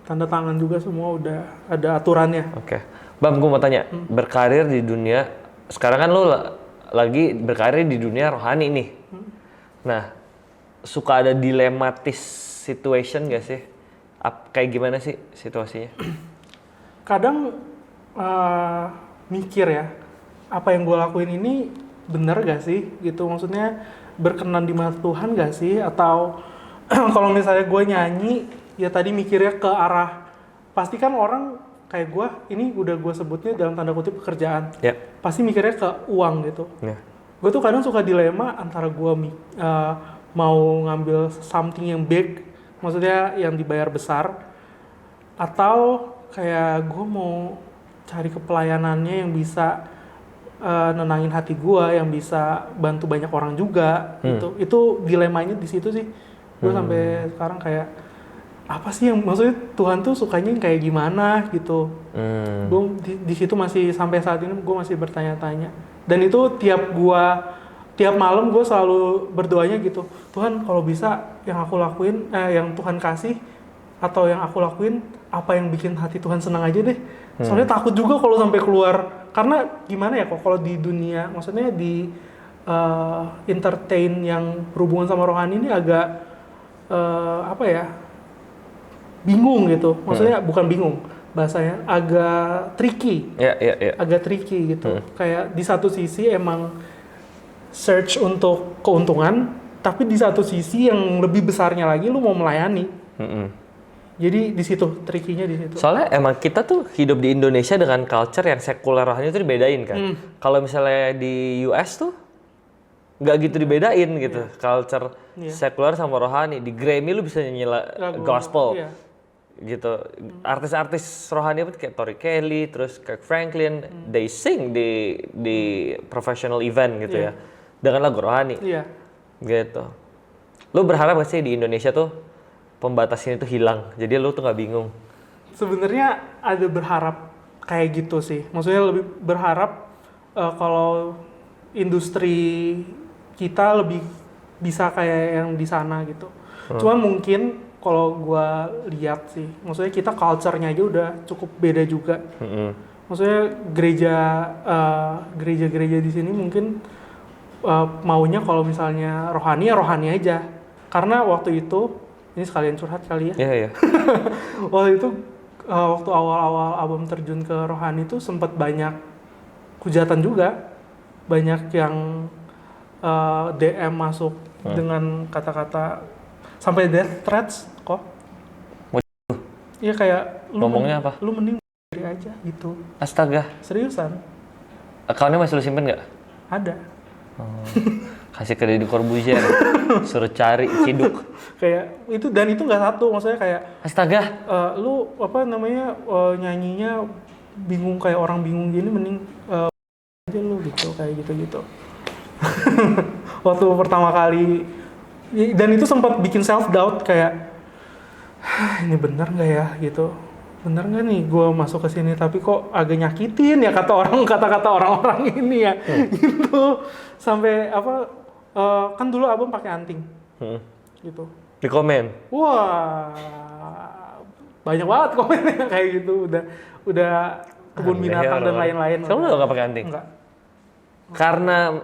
tanda tangan juga semua udah ada aturannya. Oke. Bang, gue mau tanya, berkarir di dunia, sekarang kan lu lagi berkarir di dunia rohani nih. Nah, suka ada dilematis situation gak sih? Kayak gimana sih situasinya? Kadang mikir ya, apa yang gue lakuin ini bener gak sih? Gitu, maksudnya berkenan di mata Tuhan gak sih? Atau kalau misalnya gue nyanyi, ya tadi mikirnya ke arah, pasti kan orang kayak gue, ini udah gue sebutnya dalam tanda kutip pekerjaan. Pasti mikirnya ke uang gitu. Gue tuh kadang suka dilema antara gue mau ngambil something yang big, maksudnya yang dibayar besar, atau kayak gue mau cari kepelayanannya yang bisa nenangin hati gue, yang bisa bantu banyak orang juga gitu. Itu dilemanya di situ sih. Gue sampai sekarang kayak apa sih yang maksudnya Tuhan tuh sukanya yang kayak gimana gitu. Gue di situ masih sampai saat ini gue masih bertanya-tanya. Dan itu tiap malam gue selalu berdoanya gitu, Tuhan kalau bisa yang aku lakuin, yang Tuhan kasih atau yang aku lakuin apa yang bikin hati Tuhan senang aja deh. Soalnya takut juga kalau sampai keluar, karena gimana ya kok kalau di dunia, maksudnya di entertain yang berhubungan sama rohani ini agak apa ya, bingung gitu. Maksudnya bukan bingung, bahasanya agak tricky. Agak tricky gitu. Kayak di satu sisi emang search untuk keuntungan, tapi di satu sisi yang lebih besarnya lagi lu mau melayani. Jadi di situ trikinya di situ. Soalnya emang kita tuh hidup di Indonesia dengan culture yang sekuler rohani itu dibedain kan. Kalau misalnya di US tuh nggak gitu dibedain gitu. Culture sekuler sama rohani. Di Grammy lu bisa nyanyi gospel. Gitu. Artis-artis rohani pun kayak Tori Kelly, terus Kirk Franklin, they sing di professional event gitu ya. Dengan lagu rohani. Gitu. Lu berharap gak sih di Indonesia tuh pembatasan itu hilang? Jadi lu tuh nggak bingung? Sebenarnya ada berharap kayak gitu sih. Maksudnya lebih berharap kalau industri kita lebih bisa kayak yang di sana gitu. Cuman mungkin kalau gua lihat sih, maksudnya kita culture-nya aja udah cukup beda juga. Maksudnya gereja-gereja di sini mungkin maunya kalau misalnya rohani ya rohani aja. Karena waktu itu, ini sekalian curhat kali ya. Iya. Waktu itu waktu awal-awal abang terjun ke rohani itu sempat banyak hujatan juga. Banyak yang DM masuk dengan kata-kata sampai death threats kok. Iya kayak Ngomongnya apa? Lu mending diri aja gitu. Astaga. Seriusan? Akunnya masih lu simpen nggak? Ada. Kasih ke Deddy Corbuzier. Suruh cari ciduk. Kayak itu, dan itu nggak satu, maksudnya kayak Astaga. lu apa namanya nyanyinya bingung kayak orang bingung gini, mending aja lu gitu, kayak gitu-gitu. Waktu pertama kali, dan itu sempat bikin self doubt kayak ini bener nggak ya gitu, bener nggak nih gue masuk ke sini tapi kok agak nyakitin ya kata-kata orang-orang ini ya gitu. Sampai apa kan dulu abang pakai anting gitu. Di komen. Wah, banyak banget komennya kayak gitu. Udah kebun binatang dan lain-lain. Kamu udah nggak pakai anting? Enggak. Karena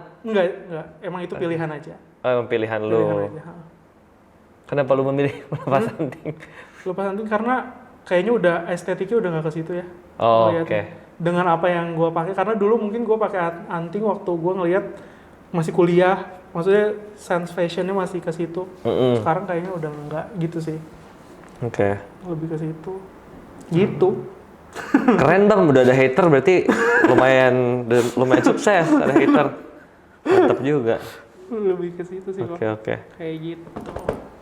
Emang itu pilihan aja. pilihan lu. Pilihan aja. Kenapa lu memilih melepas anting? Lepas anting karena kayaknya udah estetiknya udah nggak ke situ ya. Oh, Ngeliatnya. oke. Dengan apa yang gue pakai, karena dulu mungkin gue pakai anting waktu gue ngelihat masih kuliah, maksudnya sense fashionnya masih ke situ. Sekarang kayaknya udah enggak gitu sih. Oke. Lebih ke situ. Gitu. Keren Bang, udah ada hater berarti lumayan sukses, ada hater. Mantap juga. Lebih ke situ sih kok. Oke. Kayak gitu.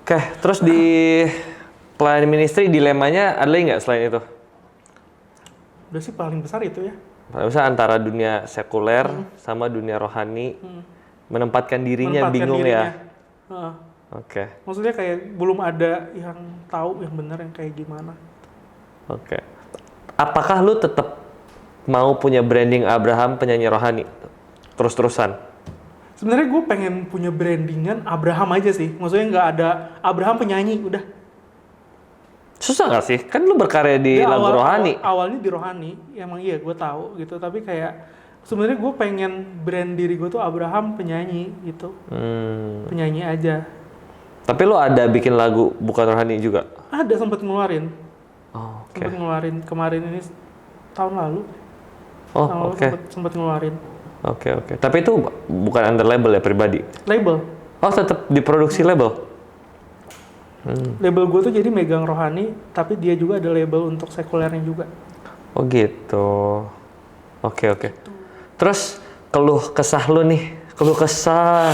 Oke, terus di pelayanan ministry dilemanya ada lagi nggak selain itu? Udah sih paling besar itu ya. Misalnya antara dunia sekuler sama dunia rohani, menempatkan dirinya bingung ya. Heeh. Oke. Maksudnya kayak belum ada yang tahu yang benar yang kayak gimana. Oke. Apakah lu tetap mau punya branding Abraham penyanyi rohani terus-terusan? Sebenarnya gue pengen punya brandingan Abraham aja sih. Maksudnya nggak ada Abraham penyanyi, udah. Susah nggak sih? Kan lu berkarya di lagu rohani. Awalnya di rohani, emang iya gue tahu gitu. Tapi kayak sebenarnya gue pengen brand diri gue tuh Abraham penyanyi gitu. Penyanyi aja. Tapi lu ada bikin lagu bukan rohani juga? Ada, sempet ngeluarin. Oh, oke. Sempet ngeluarin kemarin ini tahun lalu. Oh, Tahun lalu oke. sempet ngeluarin. Oke. Tapi itu bukan under label ya, pribadi? Label. Oh, tetap diproduksi label? Label gue tuh jadi megang rohani, tapi dia juga ada label untuk sekulernya juga. Oh gitu. Oke. Terus keluh kesah lu nih, keluh kesah.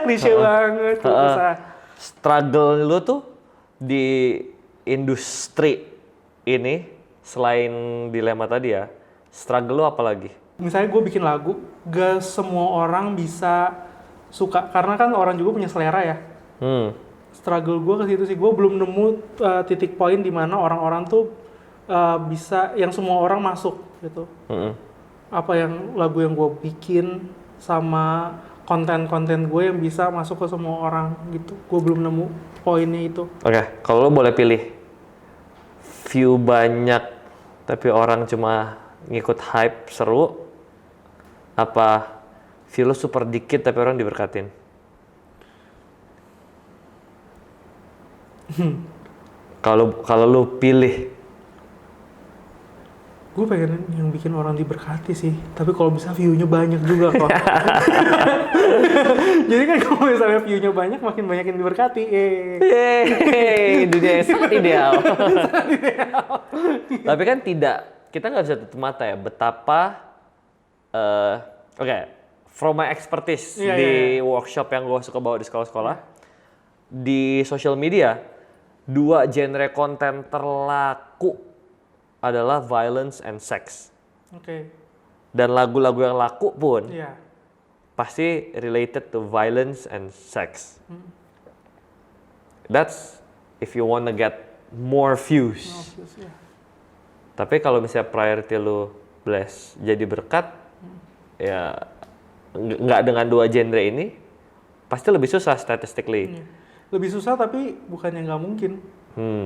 Klise banget, susah. Struggle lu tuh di industri ini, selain dilema tadi ya, struggle lu apa lagi? Misalnya gue bikin lagu, gak semua orang bisa suka, karena kan orang juga punya selera ya. Struggle gue ke situ sih, gue belum nemu titik poin di mana orang-orang tuh bisa, yang semua orang masuk gitu. Apa yang lagu yang gue bikin sama konten-konten gue yang bisa masuk ke semua orang gitu. Gue belum nemu poinnya itu. Oke, kalau lo boleh pilih view banyak tapi orang cuma ngikut hype seru, apa view lo super dikit tapi orang diberkatin? Kalau lo pilih, gue pengen yang bikin orang diberkati sih, tapi kalau bisa view-nya banyak juga kok. Jadi kan kalau misalnya view-nya banyak, makin banyak yang diberkati. Dunia yang sangat ideal. Tapi kan kita nggak bisa tutup mata ya betapa, from my expertise di workshop yang gue suka bawa di sekolah-sekolah, di social media, 2 genre konten terlaku adalah violence and sex. Oke. Dan lagu-lagu yang laku pun Iya. pasti related to violence and sex. That's if you wanna get more views. Ya. Tapi kalau misalnya priority lu bless jadi berkat, ya nggak dengan 2 genre ini, pasti lebih susah statistically. lebih susah tapi bukannya nggak mungkin.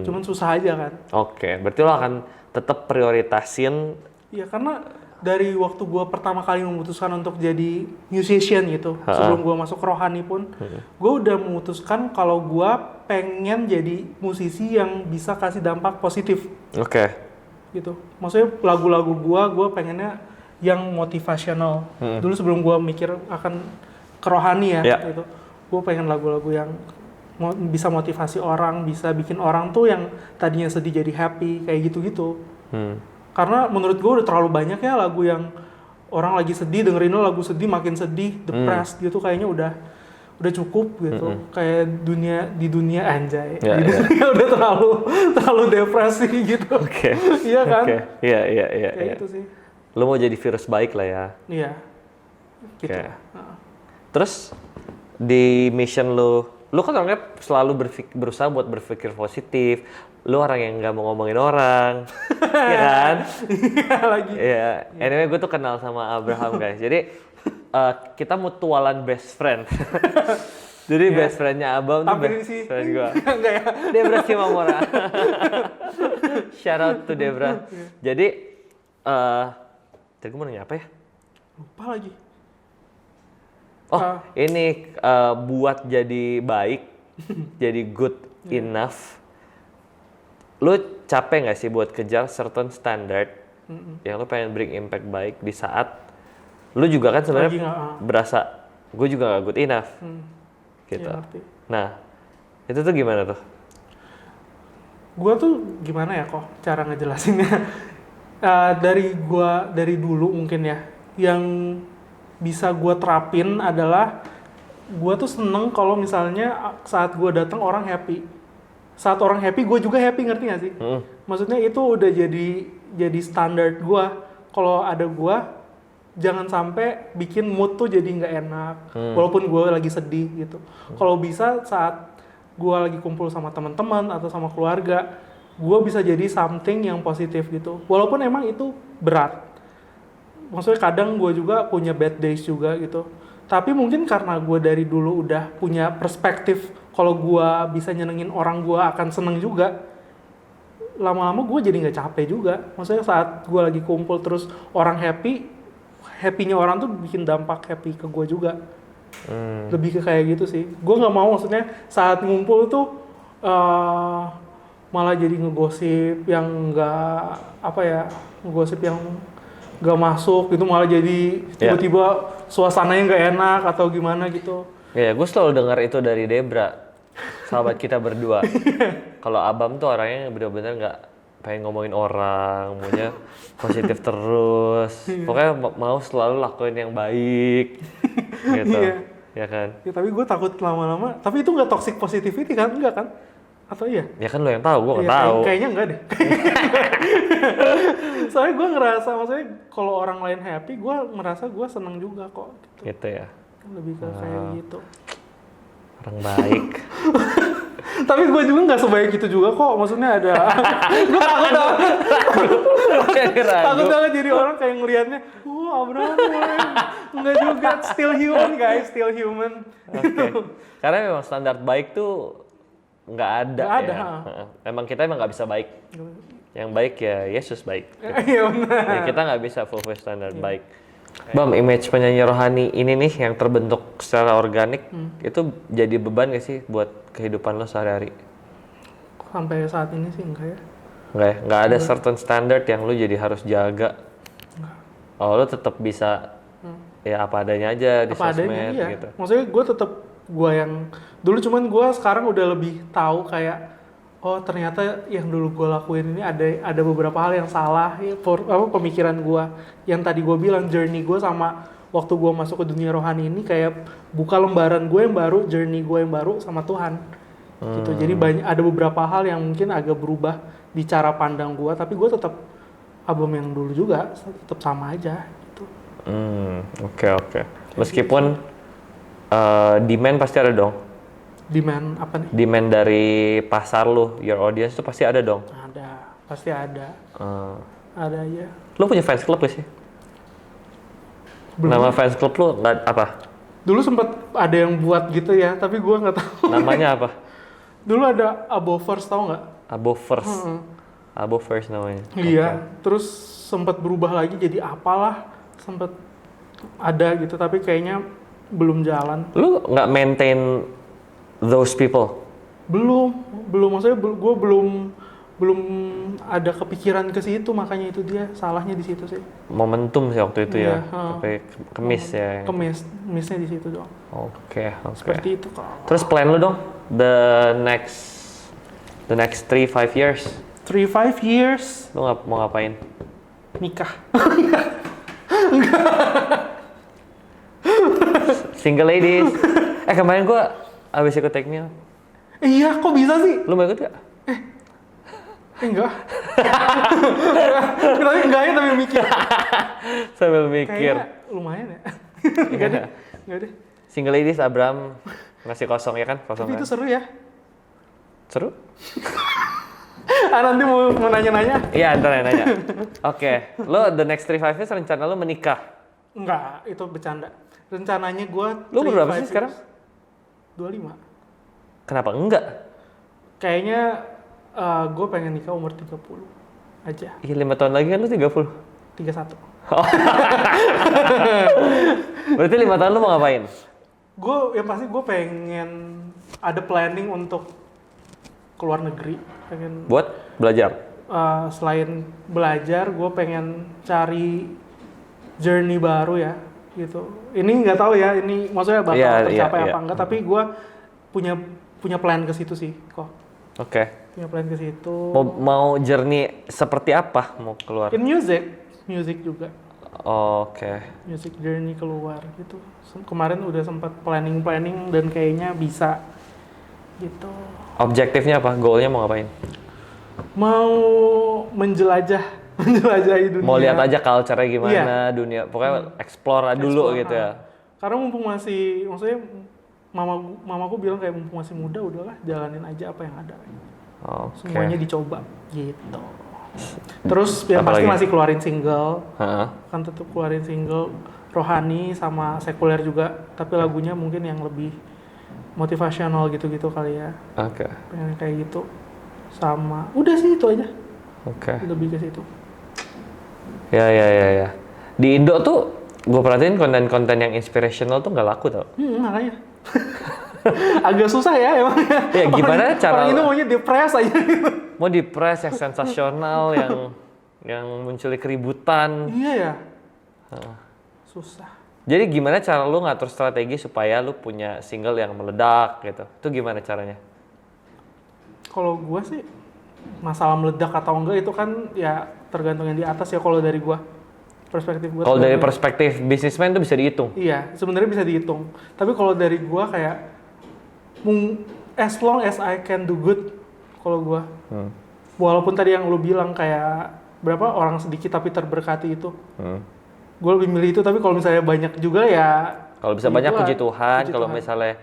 Cuman susah aja kan. Oke, berarti lo akan tetap prioritasin. Iya, karena dari waktu gue pertama kali memutuskan untuk jadi musician gitu, sebelum gue masuk rohani pun, gue udah memutuskan kalau gue pengen jadi musisi yang bisa kasih dampak positif. Oke. Gitu. Maksudnya lagu-lagu gue pengennya yang motivational. Dulu sebelum gue mikir akan ke rohani ya, gitu. Gue pengen lagu-lagu yang bisa motivasi orang, bisa bikin orang tuh yang tadinya sedih jadi happy, kayak gitu-gitu. Karena menurut gue udah terlalu banyak ya lagu yang orang lagi sedih, dengerin lagu sedih makin sedih, depressed gitu, kayaknya udah cukup gitu. Kayak di dunia anjay. Di dunia udah terlalu depresi gitu. Oke. Iya kan? Iya. Kayak gitu sih. Lo mau jadi virus baik lah ya. Iya. Gitu. Oke. Terus di mission lo kan orangnya selalu berusaha buat berpikir positif. Lo orang yang nggak mau ngomongin orang, ya kan? Iya lagi. Iya. Anyway, gue tuh kenal sama Abraham guys. Jadi kita mutualan best friend. Jadi best friendnya Abang tuh best friend gue. Enggak ya? Debra Simamora. Shout out to Debra. Jadi tadi gue mau nanya apa ya? Lupa lagi. Ini buat jadi baik, jadi good enough. Lu capek nggak sih buat kejar certain standard yang lu pengen bring impact baik di saat lu juga kan sebenarnya berasa gue juga nggak good enough, gitu. Ya, nah, itu tuh gimana tuh? Gue tuh gimana ya kok cara ngejelasinnya? Dari dulu mungkin ya, yang bisa gue terapin adalah gue tuh seneng kalau misalnya saat gue datang orang happy. Saat orang happy, gue juga happy, ngerti gak sih? Maksudnya itu udah jadi standar gue. Kalau ada gue, jangan sampai bikin mood tuh jadi nggak enak. Walaupun gue lagi sedih gitu. Kalau bisa saat gue lagi kumpul sama teman-teman atau sama keluarga, gue bisa jadi something yang positif gitu. Walaupun emang itu berat. Maksudnya kadang gue juga punya bad days juga gitu. Tapi mungkin karena gue dari dulu udah punya perspektif kalau gue bisa nyenengin orang, gue akan seneng juga. Lama-lama gue jadi nggak capek juga. Maksudnya saat gue lagi kumpul terus orang happy-nya orang tuh bikin dampak happy ke gue juga. Lebih ke kayak gitu sih. Gue nggak mau maksudnya saat ngumpul tuh malah jadi ngegosip yang ngegosip yang nggak masuk gitu, malah jadi tiba-tiba suasananya nggak enak atau gimana gitu. Ya, gue selalu dengar itu dari Debra, sahabat kita berdua. Kalau Abam tuh orangnya benar-benar nggak pengen ngomongin orang, maunya positif terus. Pokoknya mau selalu lakuin yang baik, gitu. Ya kan? Ya, tapi gue takut lama-lama. Tapi itu nggak toxic positivity kan? Enggak kan? Atau iya? Ya kan lo yang tahu, gue nggak tahu. Kayaknya enggak deh. Soalnya gue ngerasa, maksudnya kalau orang lain happy, gue merasa gue seneng juga kok. Gitu ya? Lebih ke kayak gitu. Orang baik. Tapi gue juga nggak sebaik itu juga kok. Maksudnya ada. Gue takut banget jadi orang kayak ngelihatnya, Abraham enggak juga. Still human guys, still human. Oke. Karena memang standar baik tuh nggak ada. Ya. Emang kita emang nggak bisa baik. Yang baik ya Yesus baik. Iya benar. Ya, kita nggak bisa fulfill standar baik. Bam, image penyanyi rohani ini nih yang terbentuk secara organik, itu jadi beban gak sih buat kehidupan lo sehari-hari? Sampai saat ini sih enggak ya. Enggak ya? Enggak ada certain standard yang lo jadi harus jaga? Enggak. Oh, lo tetap bisa ya apa adanya aja di apa sosmed adanya, iya. gitu? Maksudnya gue tetap gue yang dulu, cuman gue sekarang udah lebih tahu kayak oh ternyata yang dulu gue lakuin ini ada beberapa hal yang salah ya, pemikiran gue yang tadi gue bilang, journey gue sama waktu gue masuk ke dunia rohani ini kayak buka lembaran gue yang baru, journey gue yang baru sama Tuhan gitu. Jadi ada beberapa hal yang mungkin agak berubah di cara pandang gue, tapi gue tetap album yang dulu juga tetap sama aja gitu. Oke. Meskipun demand pasti ada dong. Demand apa nih? Demand dari pasar lu, your audience tuh pasti ada dong. Ada, pasti ada. Ada aja. Lu punya fans club gak sih? Belum. Nama fans club lu nggak apa? Dulu sempet ada yang buat gitu ya, tapi gue nggak tahu. Namanya apa? Dulu ada Abovers, tau nggak? Abovers. Abovers namanya. Iya, terus sempat berubah lagi jadi apalah, sempat ada gitu, tapi kayaknya belum jalan. Lu nggak maintain those people? Belum, maksudnya gue belum ada kepikiran ke situ, makanya itu dia salahnya di situ sih. Momentum sih waktu itu Iya, ya, sampai kemis ya. Kemisnya di situ dong. Oke. Seperti itu kok. Terus plan lu dong, the next 3-5 years, 3-5 years lu mau ngapain? nikah. Single ladies. Kemarin gua abis ikut take meal. Iya, kok bisa sih? Lu mau ikut gak? Enggak. Tapi enggaknya tapi mikir. Sambil mikir. Kayaknya lumayan ya. Iya. Enggak deh. Single ladies, Abram ngasih kosong ya kan? Kosong Tapi kan? itu seru ya. Seru? Nanti mau nanya-nanya. Iya, ntar nanya. Oke, lo the next 3-5 years rencana lo menikah? Enggak, itu bercanda. Rencananya gue... Lu umur berapa sih sekarang? 25. Kenapa enggak? Kayaknya gue pengen nikah umur 30 aja. Iya, 5 tahun lagi kan lu 30. 31. Berarti 5 tahun lu mau ngapain? Yang pasti gue pengen ada planning untuk keluar negeri. Pengen Buat belajar? selain belajar, gue pengen cari journey baru ya, gitu. Ini nggak tahu ya, ini maksudnya bakal tercapai apa enggak, tapi gue punya plan ke situ sih, kok. Oke. Punya plan ke situ. Mau journey seperti apa mau keluar? In music juga. Oke. Music journey keluar gitu. Kemarin udah sempat planning dan kayaknya bisa gitu. Objektifnya apa? Goalnya mau ngapain? Mau menjelajahi dunia. Mau lihat aja culture-nya gimana, Iya. dunia. Pokoknya explore dulu gitu ya. Karena mumpung maksudnya mamaku bilang kayak mumpung masih muda, udahlah jalanin aja apa yang ada. Oke. Semuanya dicoba gitu. Terus yang Apa pasti lagi? masih keluarin single. Heeh. Kan tetap keluarin single rohani sama sekuler juga, tapi lagunya mungkin yang lebih motivasional gitu-gitu kali ya. Oke. Pengen kayak gitu. Sama udah sih itu aja. Oke. Lebih ke situ. Ya. Di Indo tuh gue perhatiin konten-konten yang inspirational tuh nggak laku tau. Makanya. Agak susah ya emang. Ya gimana cara orang itu maunya depres aja. mau depres yang sensasional yang muncul keributan. Iya ya. Susah. Jadi gimana cara lu ngatur strategi supaya lu punya single yang meledak gitu? Itu gimana caranya? Kalau gue sih masalah meledak atau enggak itu kan ya tergantung yang di atas ya, kalau dari gue perspektif gue. Kalau dari perspektif bisnismen itu bisa dihitung. Iya, sebenarnya bisa dihitung. Tapi kalau dari gue kayak as long as I can do good, kalau gue. Walaupun tadi yang lu bilang kayak berapa orang sedikit tapi terberkati itu. Gue lebih milih itu, tapi kalau misalnya banyak juga ya. Kalau bisa banyak puji puji Tuhan, kalau Tuhan. misalnya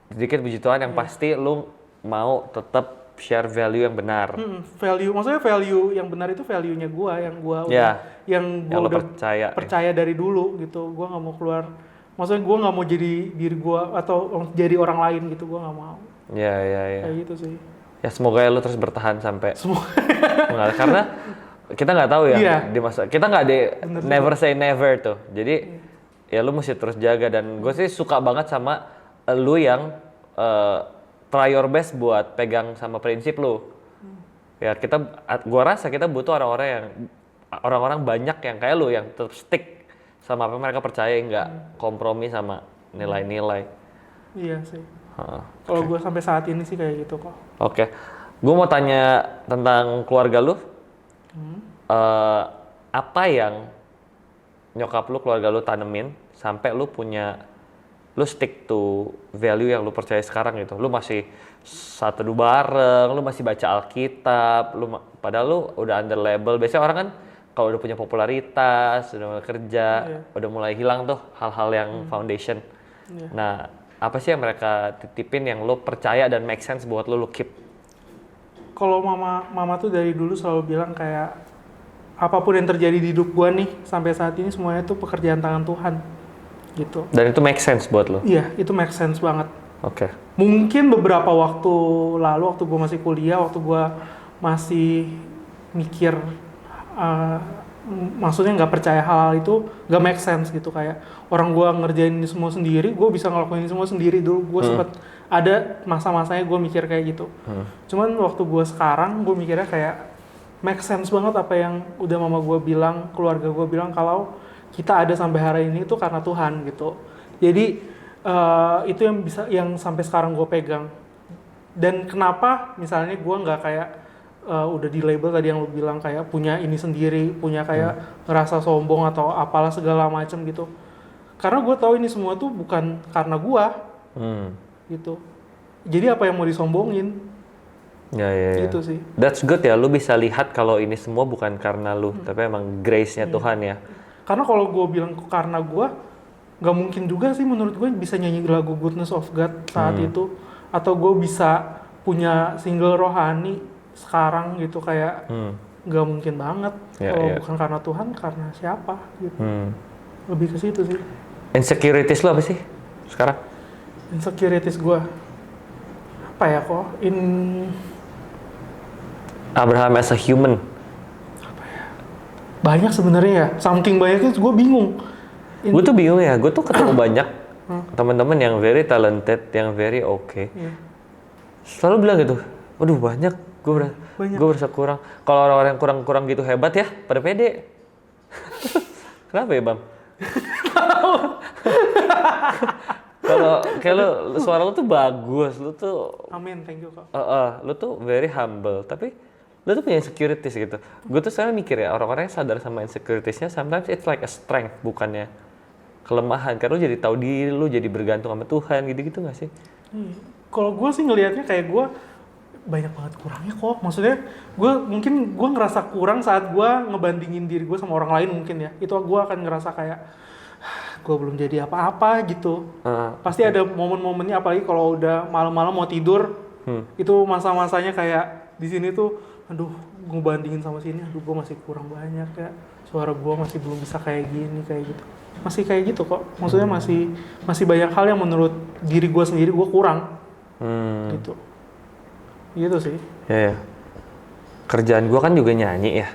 sedikit puji Tuhan yang pasti lu mau tetap share value yang benar. Maksudnya value yang benar itu value-nya gue, yang gue Yang lo udah percaya dari dulu gitu. Gue nggak mau keluar, maksudnya gue nggak mau jadi diri gue atau jadi orang lain gitu, gue nggak mau. Ya. Kayak gitu sih. Ya semoga lu terus bertahan sampai Semua. karena kita nggak tahu ya Iya. di masa kita nggak never say never tuh. Jadi ya lu mesti terus jaga, dan gue sih suka banget sama lu yang try your best buat pegang sama prinsip lu. Ya gua rasa kita butuh orang-orang banyak yang kayak lu yang tetap stick sama apa yang mereka percaya, nggak kompromi sama nilai-nilai. Iya sih. Kalau gue sampai saat ini sih kayak gitu kok. Oke. Gue mau tanya tentang keluarga lu. Apa yang nyokap lu, keluarga lu tanemin sampai lu stick to value yang lu percaya sekarang gitu. Lu masih satu bareng, lu masih baca Alkitab, padahal lu udah under label. Biasanya orang kan kalau udah punya popularitas, udah mulai kerja, udah mulai hilang tuh hal-hal yang foundation. Nah, apa sih yang mereka titipin yang lu percaya dan make sense buat lu keep? Kalau mama tuh dari dulu selalu bilang kayak apapun yang terjadi di hidup gua nih sampai saat ini semuanya tuh pekerjaan tangan Tuhan gitu. Dan itu make sense buat lu? Iya, itu make sense banget. Oke. Mungkin beberapa waktu lalu, waktu gue masih kuliah, waktu gue masih mikir, uh, maksudnya nggak percaya hal itu, nggak make sense gitu. Kayak orang gue ngerjain ini semua sendiri, gue bisa ngelakuin ini semua sendiri. Dulu gue sempet ada masa-masanya gue mikir kayak gitu. Cuman waktu gue sekarang, gue mikirnya kayak make sense banget apa yang udah mama gue bilang, keluarga gue bilang kalau kita ada sampai hari ini itu karena Tuhan gitu. Jadi itu yang sampai sekarang gue pegang. Dan kenapa misalnya gue nggak kayak udah di label tadi yang lu bilang kayak punya ini sendiri, punya kayak ngerasa sombong atau apalah segala macam gitu. Karena gue tahu ini semua tuh bukan karena gue, gitu. Jadi apa yang mau disombongin? Ya. Gitu sih. That's good ya, lu bisa lihat kalau ini semua bukan karena lu, tapi emang grace-nya Tuhan ya. Karena kalau gue bilang karena gue, nggak mungkin juga sih menurut gue bisa nyanyi lagu Goodness of God saat itu, atau gue bisa punya single rohani sekarang gitu, kayak nggak mungkin banget. Kalau bukan karena Tuhan, karena siapa gitu. Lebih ke situ sih. Insecurities lo apa sih sekarang? Insecurities gue apa ya kok? Abraham as a human. Banyak sebenarnya ya. Saking banyaknya gue bingung. Gue tuh bingung ya. Gue tuh ketemu banyak teman-teman yang very talented, yang very okay. Selalu bilang gitu. Waduh banyak. Gue berasa kurang. Kalau orang-orang yang kurang gitu hebat ya, pada pede. Kenapa ya Bam? Kalau kayak lu suara lu tuh bagus, lu tuh. Amin, thank you kok. Lu tuh very humble, tapi lu tuh punya insecurities gitu. Gue tuh sekarang mikir ya, orang-orang yang sadar sama insecuritiesnya, sometimes it's like a strength, bukannya kelemahan. Karena lu jadi tahu diri, lu jadi bergantung sama Tuhan, gitu-gitu nggak sih? Kalau gue sih ngelihatnya kayak gue banyak banget kurangnya kok. Maksudnya gue ngerasa kurang saat gue ngebandingin diri gue sama orang lain mungkin ya. Itu gue akan ngerasa kayak gue belum jadi apa-apa gitu. Pasti ada momen-momennya, apalagi kalau udah malam-malam mau tidur, itu masa-masanya kayak di sini tuh, aduh gue bandingin sama sini, aduh gue masih kurang banyak ya, suara gue masih belum bisa kayak gini, kayak gitu. Masih kayak gitu kok. Maksudnya masih banyak hal yang menurut diri gue sendiri gue kurang. Gitu. Gitu sih. Ya. Kerjaan gue kan juga nyanyi ya.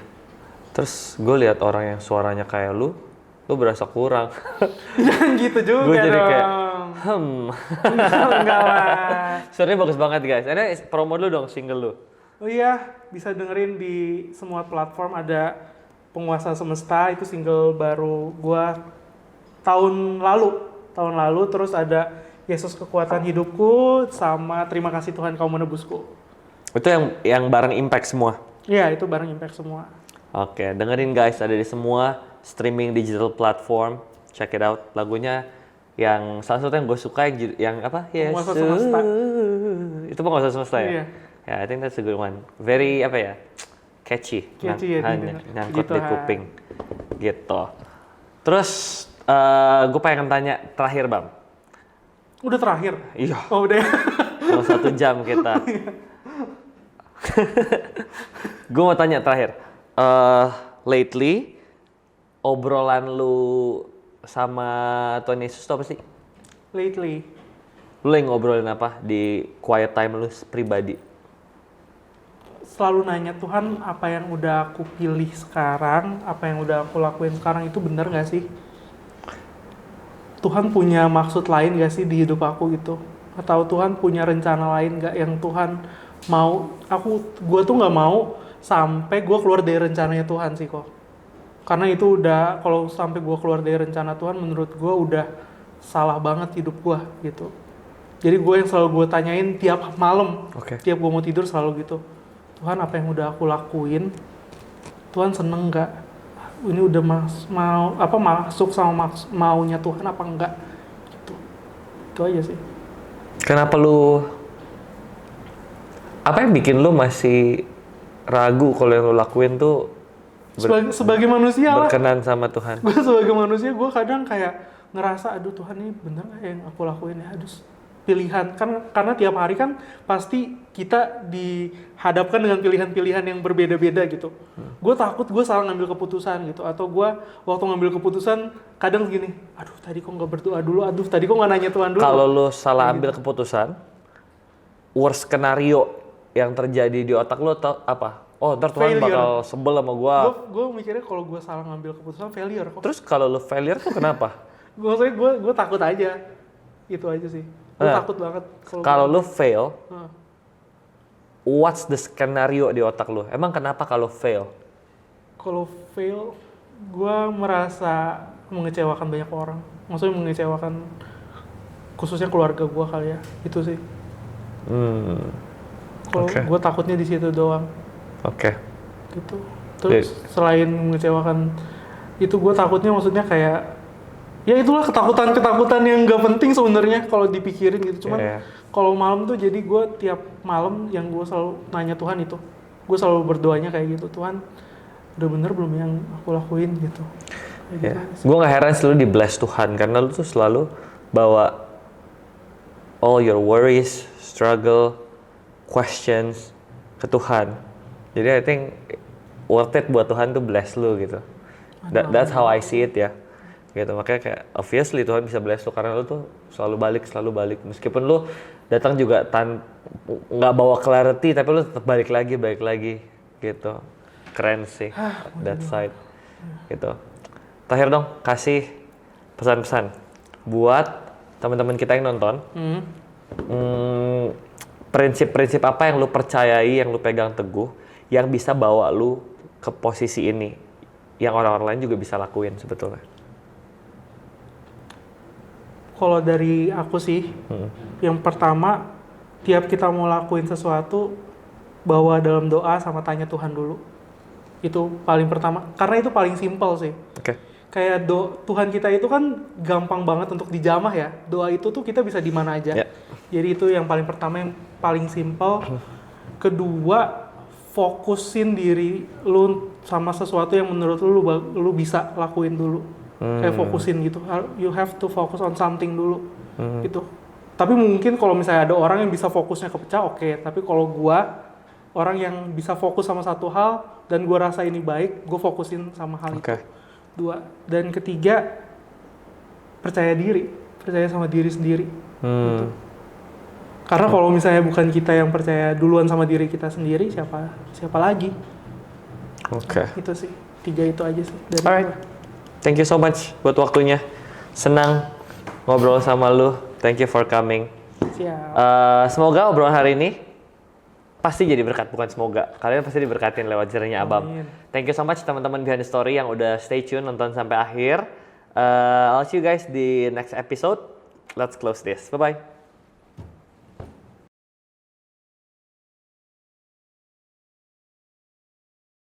Terus gue lihat orang yang suaranya kayak lu berasa kurang. Jangan gitu juga. Gue jadi dong. kayak, Enggak lah. suaranya bagus banget guys. Ini promo dulu dong single lu. Oh iya, bisa dengerin di semua platform. Ada Penguasa Semesta, itu single baru gua tahun lalu. Terus ada Yesus Kekuatan Hidupku, sama Terima Kasih Tuhan Kau Menebusku. Itu yang bareng Impact semua? Iya, itu bareng Impact semua. Oke, dengerin guys, ada di semua streaming digital platform. Check it out. Lagunya yang salah satu yang gue suka yang apa? Penguasa Semesta. Itu Penguasa Semesta ya? Iya. Ya, I think that's a good one. Very apa ya? Catchy Ya, nyangkut gitu, di kuping. Gitu. Terus gue pengen tanya terakhir Bam. Udah terakhir? Iya. Oh udah. Mau 1 jam kita. Gue mau tanya terakhir. Lately obrolan lu sama Tuhan Yesus itu apa sih? Lately. Lu lagi ngobrolin apa di quiet time lu pribadi? Selalu nanya, Tuhan apa yang udah aku pilih sekarang, apa yang udah aku lakuin sekarang itu benar gak sih? Tuhan punya maksud lain gak sih di hidup aku gitu? Atau Tuhan punya rencana lain gak yang Tuhan mau? Gue tuh gak mau sampai gue keluar dari rencananya Tuhan sih kok. Karena itu udah, kalau sampai gue keluar dari rencana Tuhan, menurut gue udah salah banget hidup gue gitu. Jadi gue yang selalu gue tanyain tiap malam, tiap gue mau tidur selalu gitu. Tuhan apa yang udah aku lakuin, Tuhan seneng nggak? Ini udah masuk sama maunya Tuhan apa enggak? Gitu. Itu aja sih. Kenapa apa yang bikin lu masih ragu kalau yang lu lakuin tuh sebagai manusia lah. Berkenan sama Tuhan. Gue sebagai manusia, gue kadang kayak ngerasa, aduh Tuhan ini bener nggak yang aku lakuin ya? Aduh, pilihan kan, karena tiap hari kan pasti kita dihadapkan dengan pilihan-pilihan yang berbeda-beda gitu. Gue takut gue salah ngambil keputusan gitu, atau gue waktu ngambil keputusan kadang gini, aduh tadi kok nggak berdoa dulu, aduh tadi kok nggak nanya Tuhan dulu. Kalau lo salah ambil keputusan, worst skenario yang terjadi di otak lo apa? Oh, ntar Tuhan Failure. bakal sebel sama gua. Gue mikirnya kalau gue salah ngambil keputusan failure kok. Terus kalau lo failure tuh kenapa? Maksudnya gue takut aja, itu aja sih. Gue takut banget. Kalau lo fail, Heeh. what's the skenario di otak lo? Emang kenapa kalau fail? Kalau fail, gue merasa mengecewakan banyak orang. Maksudnya mengecewakan khususnya keluarga gue kali ya, itu sih. Kalau gue takutnya di situ doang. Oke. Gitu. Terus selain mengecewakan itu, gue takutnya maksudnya kayak ya itulah ketakutan yang nggak penting sebenarnya kalau dipikirin gitu. Cuman kalau malam tuh jadi gue tiap malam yang gue selalu nanya Tuhan itu, gue selalu berdoanya kayak gitu, Tuhan udah bener belum yang aku lakuin gitu. Yeah. Gue nggak heran selalu di bless Tuhan karena lu tuh selalu bawa all your worries, struggle, questions ke Tuhan. Jadi I think worth it buat Tuhan tuh bless lu gitu. That's how I see it ya. Gitu, makanya kayak obviously Tuhan bisa bless lu karena lu tuh selalu balik. Meskipun lu datang juga nggak bawa clarity, tapi lu tetap balik lagi gitu. Keren sih that side. Gitu. Terakhir dong, kasih pesan-pesan buat teman-teman kita yang nonton. Prinsip-prinsip apa yang lu percayai, yang lu pegang teguh, yang bisa bawa lu ke posisi ini, yang orang-orang lain juga bisa lakuin sebetulnya. Kalau dari aku sih, yang pertama, tiap kita mau lakuin sesuatu, bawa dalam doa sama tanya Tuhan dulu. Itu paling pertama, karena itu paling simpel sih. Oke. Kayak Tuhan kita itu kan gampang banget untuk dijamah ya. Doa itu tuh kita bisa di mana aja. Yeah. Jadi itu yang paling pertama, yang paling simpel. Kedua, fokusin diri lu sama sesuatu yang menurut lu bisa lakuin dulu. Kayak fokusin gitu. You have to focus on something dulu. Gitu. Tapi mungkin kalau misalnya ada orang yang bisa fokusnya ke pecah, oke. Tapi kalau gua orang yang bisa fokus sama satu hal dan gua rasa ini baik, gua fokusin sama hal itu. Dua. Dan ketiga, percaya sama diri sendiri. Gitu. Karena kalau misalnya bukan kita yang percaya duluan sama diri kita sendiri, siapa lagi? Oke. Itu sih, 3 itu aja sih dari Alright. Thank you so much buat waktunya. Senang ngobrol sama lu. Thank you for coming. Siap. Semoga obrolan hari ini pasti jadi berkat, bukan semoga. Kalian pasti diberkatin lewat ceritanya Abam. Thank you so much teman-teman Behind the Story yang udah stay tune nonton sampai akhir. I'll see you guys di next episode. Let's close this. Bye-bye.